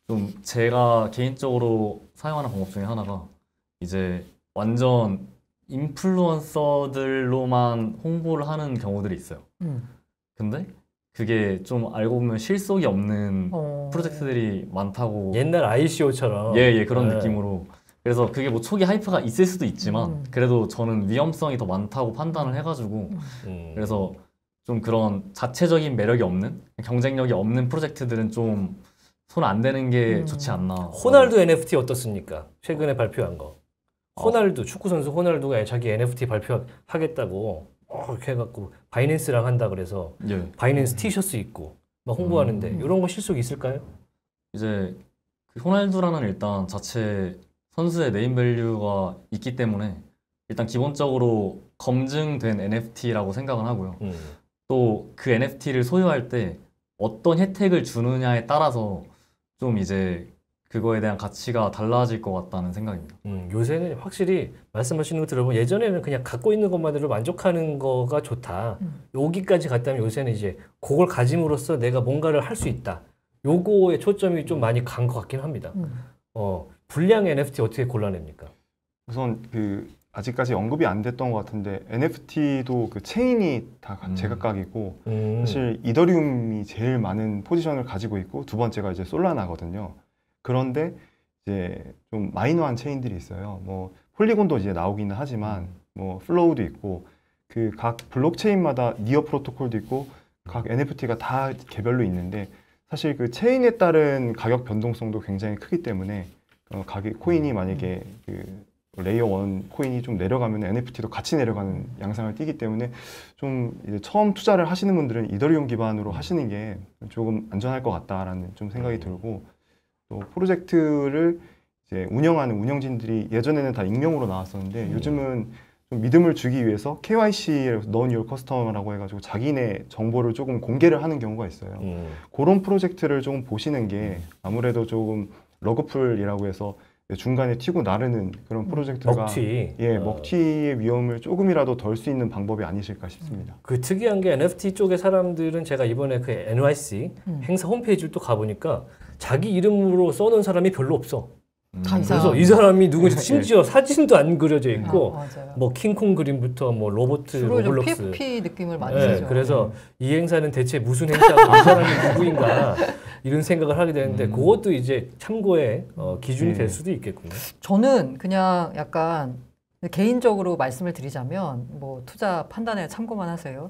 좀 제가 개인적으로 사용하는 방법 중에 하나가 이제 완전 인플루언서들로만 홍보를 하는 경우들이 있어요. 근데 그게 좀 알고 보면 실속이 없는 프로젝트들이 많다고. 옛날 ICO처럼. 예, 그런 느낌으로. 그래서 그게 뭐 초기 하이프가 있을 수도 있지만 그래도 저는 위험성이 더 많다고 판단을 해가지고 그래서 좀 그런 자체적인 매력이 없는 경쟁력이 없는 프로젝트들은 좀 손 안 대는 게 좋지 않나. 호날두 NFT 어떻습니까? 최근에 발표한 거. 호날두 축구 선수 호날두가 자기 NFT 발표하겠다고 이렇게 해갖고 바이낸스랑 한다 그래서 바이낸스 티셔츠 입고 막 홍보하는데 이런 거 실속이 있을까요? 이제 그 호날두라는 일단 자체 선수의 네임밸류가 있기 때문에 일단 기본적으로 검증된 NFT라고 생각은 하고요. 또 그 NFT를 소유할 때 어떤 혜택을 주느냐에 따라서 좀 이제 그거에 대한 가치가 달라질 것 같다는 생각입니다. 요새는 확실히 말씀하시는 거 들어보면 예전에는 그냥 갖고 있는 것만으로 만족하는 거가 좋다. 여기까지 갔다면 요새는 이제 그걸 가짐으로써 내가 뭔가를 할 수 있다. 요거에 초점이 좀 많이 간 것 같긴 합니다. 불량 NFT 어떻게 골라냅니까? 우선 아직까지 언급이 안 됐던 것 같은데 NFT도 그 체인이 다 제각각이고 사실 이더리움이 제일 많은 포지션을 가지고 있고 두 번째가 이제 솔라나거든요. 그런데 이제 좀 마이너한 체인들이 있어요. 뭐 폴리곤도 이제 나오기는 하지만 뭐 플로우도 있고 그 각 블록체인마다 니어 프로토콜도 있고 각 NFT가 다 개별로 있는데 사실 그 체인에 따른 가격 변동성도 굉장히 크기 때문에 가격 코인이 만약에 그 레이어 1 코인이 좀 내려가면 NFT도 같이 내려가는 양상을 띠기 때문에 좀 이제 처음 투자를 하시는 분들은 이더리움 기반으로 하시는 게 조금 안전할 것 같다라는 좀 생각이 들고 또 프로젝트를 이제 운영하는 운영진들이 예전에는 다 익명으로 나왔었는데 요즘은 좀 믿음을 주기 위해서 KYC, Know Your Customer라고 해가지고 자기네 정보를 조금 공개를 하는 경우가 있어요. 그런 프로젝트를 조금 보시는 게 아무래도 조금 러그풀이라고 해서 중간에 튀고 나르는 그런 프로젝트가 먹튀. 먹튀의 위험을 조금이라도 덜 수 있는 방법이 아니실까 싶습니다. 그 특이한 게 NFT 쪽의 사람들은 제가 이번에 그 NYC 행사 홈페이지를 또 가보니까 자기 이름으로 써놓은 사람이 별로 없어. 그래서 이 사람이 누군지 심지어 사진도 안 그려져 있고 뭐 킹콩 그림부터 뭐 로보트, 로블록스 PFP 느낌을 많이 쓰죠. 그래서 이 행사는 대체 무슨 행사고 이 사람이 누구인가 이런 생각을 하게 되는데 그것도 이제 참고의 기준이 될 수도 있겠군요. 저는 그냥 약간 개인적으로 말씀을 드리자면 뭐 투자 판단에 참고만 하세요.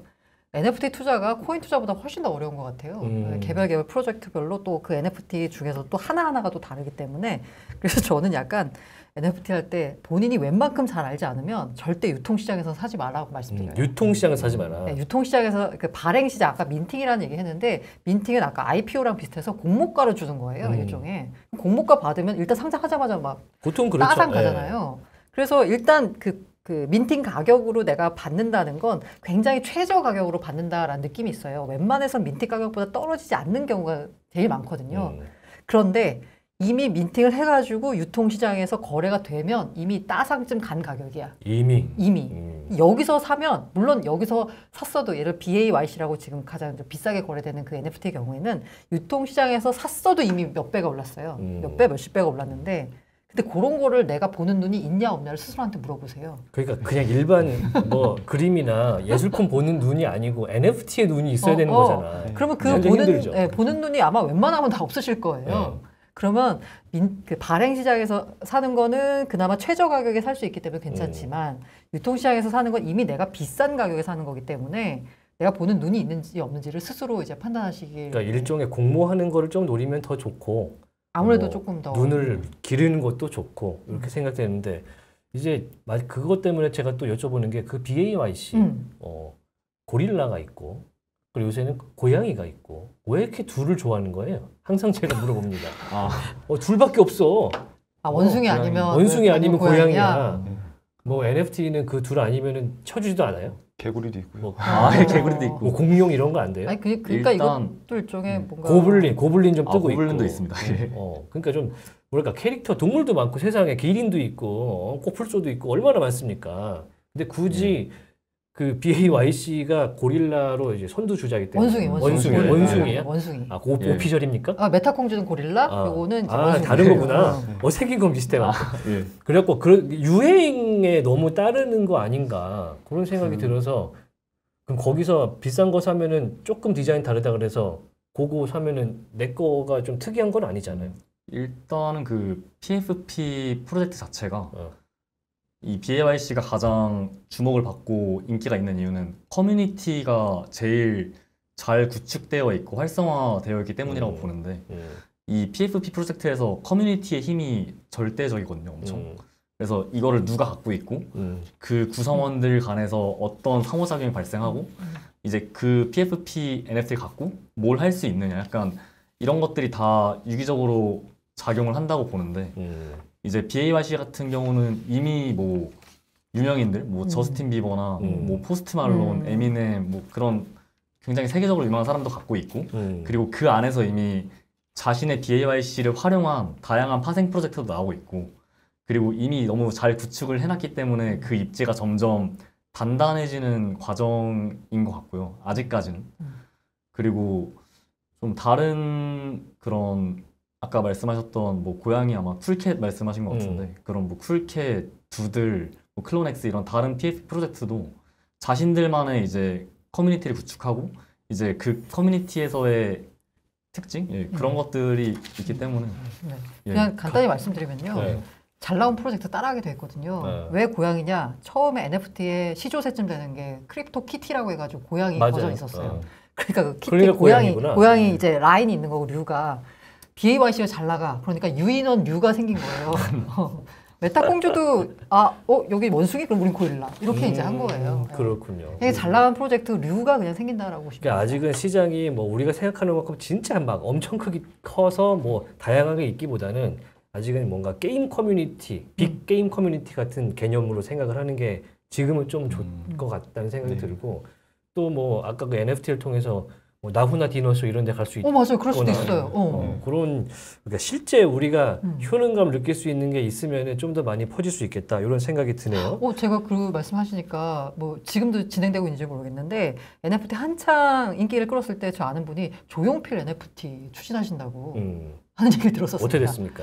NFT 투자가 코인 투자보다 훨씬 더 어려운 것 같아요. 개별 프로젝트별로 또 그 NFT 중에서 또 하나하나가 또 다르기 때문에 그래서 저는 약간 NFT 할 때 본인이 웬만큼 잘 알지 않으면 절대 유통시장에서 사지 말라고 말씀드려요. 유통시장에서 사지 마라. 네, 유통시장에서 그 발행시장 아까 민팅이라는 얘기 했는데 민팅은 아까 IPO랑 비슷해서 공모가를 주는 거예요. 일종의 공모가 받으면 일단 상장하자마자 막 보통 그렇죠. 따상 가잖아요. 그래서 일단 그 민팅 가격으로 내가 받는다는 건 굉장히 최저 가격으로 받는다라는 느낌이 있어요. 웬만해선 민팅 가격보다 떨어지지 않는 경우가 제일 많거든요. 그런데 이미 민팅을 해가지고 유통시장에서 거래가 되면 이미 따상쯤 간 가격이야. 이미. 여기서 사면 물론 여기서 샀어도 예를 BAYC라고 지금 가장 비싸게 거래되는 그 NFT의 경우에는 유통시장에서 샀어도 이미 몇 배가 올랐어요. 몇 배, 몇십 배가 올랐는데 근데 그런 거를 내가 보는 눈이 있냐 없냐를 스스로한테 물어보세요. 그러니까 그냥 일반 뭐 그림이나 예술품 보는 눈이 아니고 NFT의 눈이 있어야 되는 거잖아. 그러면 그 보는 눈이 아마 웬만하면 다 없으실 거예요. 그러면 그 발행 시장에서 사는 거는 그나마 최저 가격에 살 수 있기 때문에 괜찮지만 유통시장에서 사는 건 이미 내가 비싼 가격에 사는 거기 때문에 내가 보는 눈이 있는지 없는지를 스스로 이제 판단하시길. 그러니까 일종의 공모하는 거를 좀 노리면 더 좋고 아무래도 조금 더 눈을 기르는 것도 좋고 이렇게 생각되는데 이제 그것 때문에 제가 또 여쭤보는 게 그 BAYC 고릴라가 있고 그리고 요새는 고양이가 있고 왜 이렇게 둘을 좋아하는 거예요? 항상 제가 물어봅니다. 둘밖에 없어. 원숭이 아니면 원숭이 아니면 고양이야. 뭐 NFT는 그 둘 아니면은 쳐주지도 않아요. 개구리도 있고요. 개구리도 있고. 뭐 공룡 이런 거 안 돼요? 아니 그러니까 이것도 일종의 뭔가 고블린 좀 뜨고 고블린도 있고. 있습니다. 그러니까 좀 뭐랄까 캐릭터 동물도 많고 세상에 기린도 있고 코뿔소도 있고 얼마나 많습니까? 근데 굳이 그 BAYC가 고릴라로 이제 선두주자이기 때문에 원숭이야? 원숭이. 오피셜입니까? 메타콩주는 고릴라, 요거는 이제 원숭이. 다른 거구나. 생긴 건 비슷해가지고. 그래갖고 유행에 너무 따르는 거 아닌가 그런 생각이 들어서 그럼 거기서 비싼 거 사면은 조금 디자인 다르다 그래서 그거 사면은 내 거가 좀 특이한 건 아니잖아요. 일단은 그 PFP 프로젝트 자체가 이 BAYC가 가장 주목을 받고 인기가 있는 이유는 커뮤니티가 제일 잘 구축되어 있고 활성화되어 있기 때문이라고 보는데 이 PFP 프로젝트에서 커뮤니티의 힘이 절대적이거든요, 엄청. 그래서 이거를 누가 갖고 있고 그 구성원들 간에서 어떤 상호작용이 발생하고 이제 그 PFP NFT를 갖고 뭘 할 수 있느냐 약간 이런 것들이 다 유기적으로 작용을 한다고 보는데 이제 BAYC 같은 경우는 이미 뭐 유명인들, 뭐 저스틴 비버나 뭐 포스트 말론, 에미넴 뭐 그런 굉장히 세계적으로 유명한 사람도 갖고 있고 그리고 그 안에서 이미 자신의 BAYC를 활용한 다양한 파생 프로젝트도 나오고 있고 그리고 이미 너무 잘 구축을 해놨기 때문에 그 입지가 점점 단단해지는 과정인 것 같고요. 아직까지는. 그리고 좀 다른 그런 아까 말씀하셨던 뭐 고양이 아마 쿨캣 말씀하신 것 같은데 그런 뭐 쿨캣, 두들, 뭐 클론엑스 이런 다른 PFP 프로젝트도 자신들만의 이제 커뮤니티를 구축하고 이제 그 커뮤니티에서의 특징 그런 것들이 있기 때문에 그냥 간단히 말씀드리면요. 잘 나온 프로젝트 따라하게 돼 있거든요. 왜 고양이냐? 처음에 NFT의 시조세쯤 되는 게 크립토 키티라고 해가지고 고양이 버전이 있었어요. 그러니까 그 키티 그러니까 고양이 이제 라인이 있는 거고 류가 BAYC가 잘 나가. 그러니까 유인원 류가 생긴 거예요. 메타 공주도 여기 원숭이 그럼 우린 고릴라 이렇게 이제 한 거예요. 그렇군요. 되게 잘 나간 프로젝트 류가 그냥 생긴다라고 보시면. 그러니까 아직은 시장이 뭐 우리가 생각하는 만큼 진짜 막 엄청 커서 뭐 다양하게 있기보다는 아직은 뭔가 게임 커뮤니티, 빅 게임 커뮤니티 같은 개념으로 생각을 하는 게 지금은 좀 좋을 것 같다는 생각이 들고 또 뭐 아까 그 NFT를 통해서 뭐 나훈아 디너쇼 이런 데 갈 수 있고 맞아요. 그럴 수도 있어요. 그런 그러니까 실제 우리가 효능감을 느낄 수 있는 게 있으면 좀 더 많이 퍼질 수 있겠다 이런 생각이 드네요. 제가 그 말씀하시니까 뭐 지금도 진행되고 있는지 모르겠는데 NFT 한창 인기를 끌었을 때 저 아는 분이 조용필 NFT 추진하신다고 하는 얘기를 들었었습니다. 어떻게 됐습니까?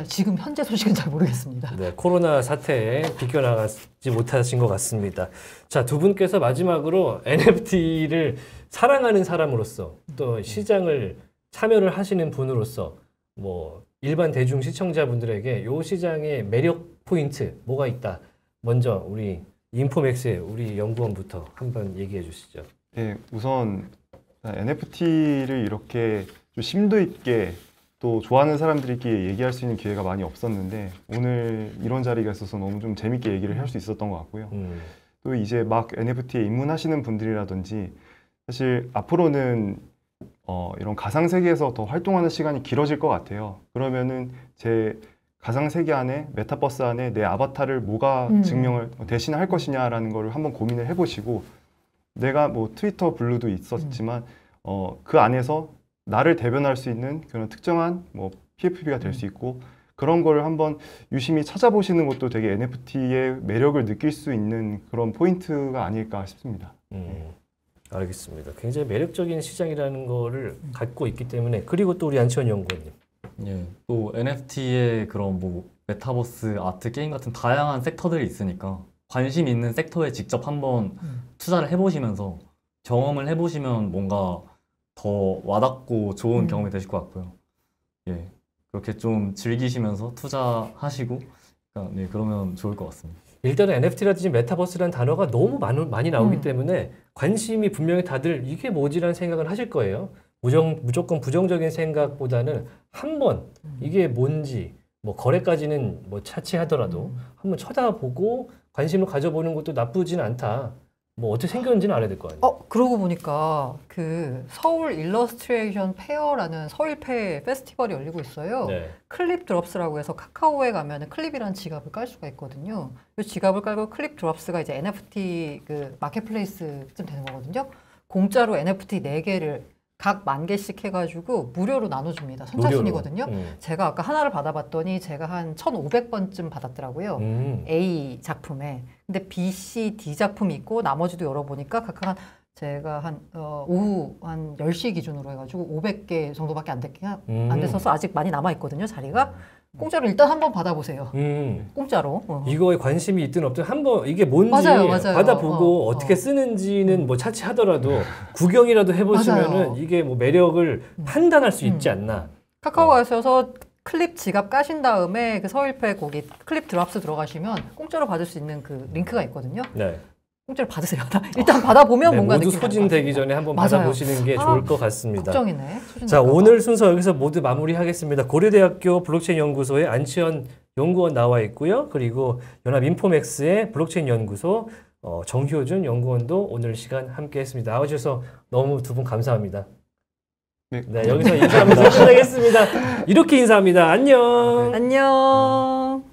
지금 현재 소식은 잘 모르겠습니다. 네, 코로나 사태에 비껴나가지 못하신 것 같습니다. 자, 두 분께서 마지막으로 NFT를 사랑하는 사람으로서 또 시장을 참여를 하시는 분으로서 뭐 일반 대중 시청자분들에게 이 시장의 매력 포인트 뭐가 있다. 먼저 우리 인포맥스의 우리 연구원부터 한번 얘기해 주시죠. 네, 우선 NFT를 이렇게 좀 심도 있게 또 좋아하는 사람들끼리 얘기할 수 있는 기회가 많이 없었는데 오늘 이런 자리가 있어서 너무 좀 재밌게 얘기를 할 수 있었던 것 같고요. 또 이제 막 NFT에 입문하시는 분들이라든지 사실 앞으로는 이런 가상세계에서 더 활동하는 시간이 길어질 것 같아요. 그러면은 제 가상세계 안에 메타버스 안에 내 아바타를 뭐가 증명을 대신할 것이냐라는 거를 한번 고민을 해보시고 내가 뭐 트위터 블루도 있었지만 그 안에서 나를 대변할 수 있는 그런 특정한 뭐 PFP가 될 수 있고 그런 거를 한번 유심히 찾아보시는 것도 되게 NFT의 매력을 느낄 수 있는 그런 포인트가 아닐까 싶습니다. 알겠습니다. 굉장히 매력적인 시장이라는 거를 갖고 있기 때문에 그리고 또 우리 안치원 연구원님. 또 NFT의 그런 뭐 메타버스, 아트, 게임 같은 다양한 섹터들이 있으니까 관심 있는 섹터에 직접 한번 투자를 해보시면서 경험을 해보시면 뭔가 더 와닿고 좋은 경험이 되실 것 같고요. 그렇게 좀 즐기시면서 투자하시고 그러면 좋을 것 같습니다. 일단은 NFT라든지 메타버스라는 단어가 너무 많이 나오기 때문에 관심이 분명히 다들 이게 뭐지라는 생각을 하실 거예요. 무조건 부정적인 생각보다는 한번 이게 뭔지 뭐 거래까지는 뭐 차치하더라도 한번 쳐다보고 관심을 가져보는 것도 나쁘진 않다. 뭐 어떻게 생겼는지는 알아야 될 거 아니에요. 그러고 보니까 그 서울 일러스트레이션 페어라는 서울페 페스티벌이 열리고 있어요. 클립 드롭스라고 해서 카카오에 가면 클립이라는 지갑을 깔 수가 있거든요. 이 지갑을 깔고 클립 드롭스가 이제 NFT 그 마켓플레이스쯤 되는 거거든요. 공짜로 NFT 4개를 각 10,000개씩 해가지고 무료로 나눠줍니다. 선착순이거든요. 제가 아까 하나를 받아봤더니 제가 한 1,500번쯤 받았더라고요. A 작품에. 근데 B, C, D 작품이 있고 나머지도 열어보니까 각각 제가 오후 한 10시 기준으로 해가지고 500개 정도밖에 안 됐어서 아직 많이 남아있거든요, 자리가. 공짜로 일단 한번 받아보세요. 공짜로. 이거에 관심이 있든 없든 한번 이게 뭔지 맞아요. 받아보고 어떻게 쓰는지는 뭐 차치하더라도 구경이라도 해보시면은 이게 뭐 매력을 판단할 수 있지 않나. 카카오 가셔서 클립 지갑 까신 다음에 그 서울페 거기 클립 드랍스 들어가시면 공짜로 받을 수 있는 그 링크가 있거든요. 공짜로 받으세요. 일단 받아보면 뭔가 모두 소진되기 전에 한번 받아보시는 게 좋을 것 같습니다. 걱정이네. 자, 오늘 순서 여기서 모두 마무리하겠습니다. 고려대학교 블록체인 연구소의 안치원 연구원 나와 있고요. 그리고 연합인포맥스의 블록체인 연구소 정효준 연구원도 오늘 시간 함께했습니다. 나와주셔서 너무 두 분 감사합니다. 네, 여기서 인사하면서 끝내겠습니다. 이렇게 인사합니다. 안녕. 안녕.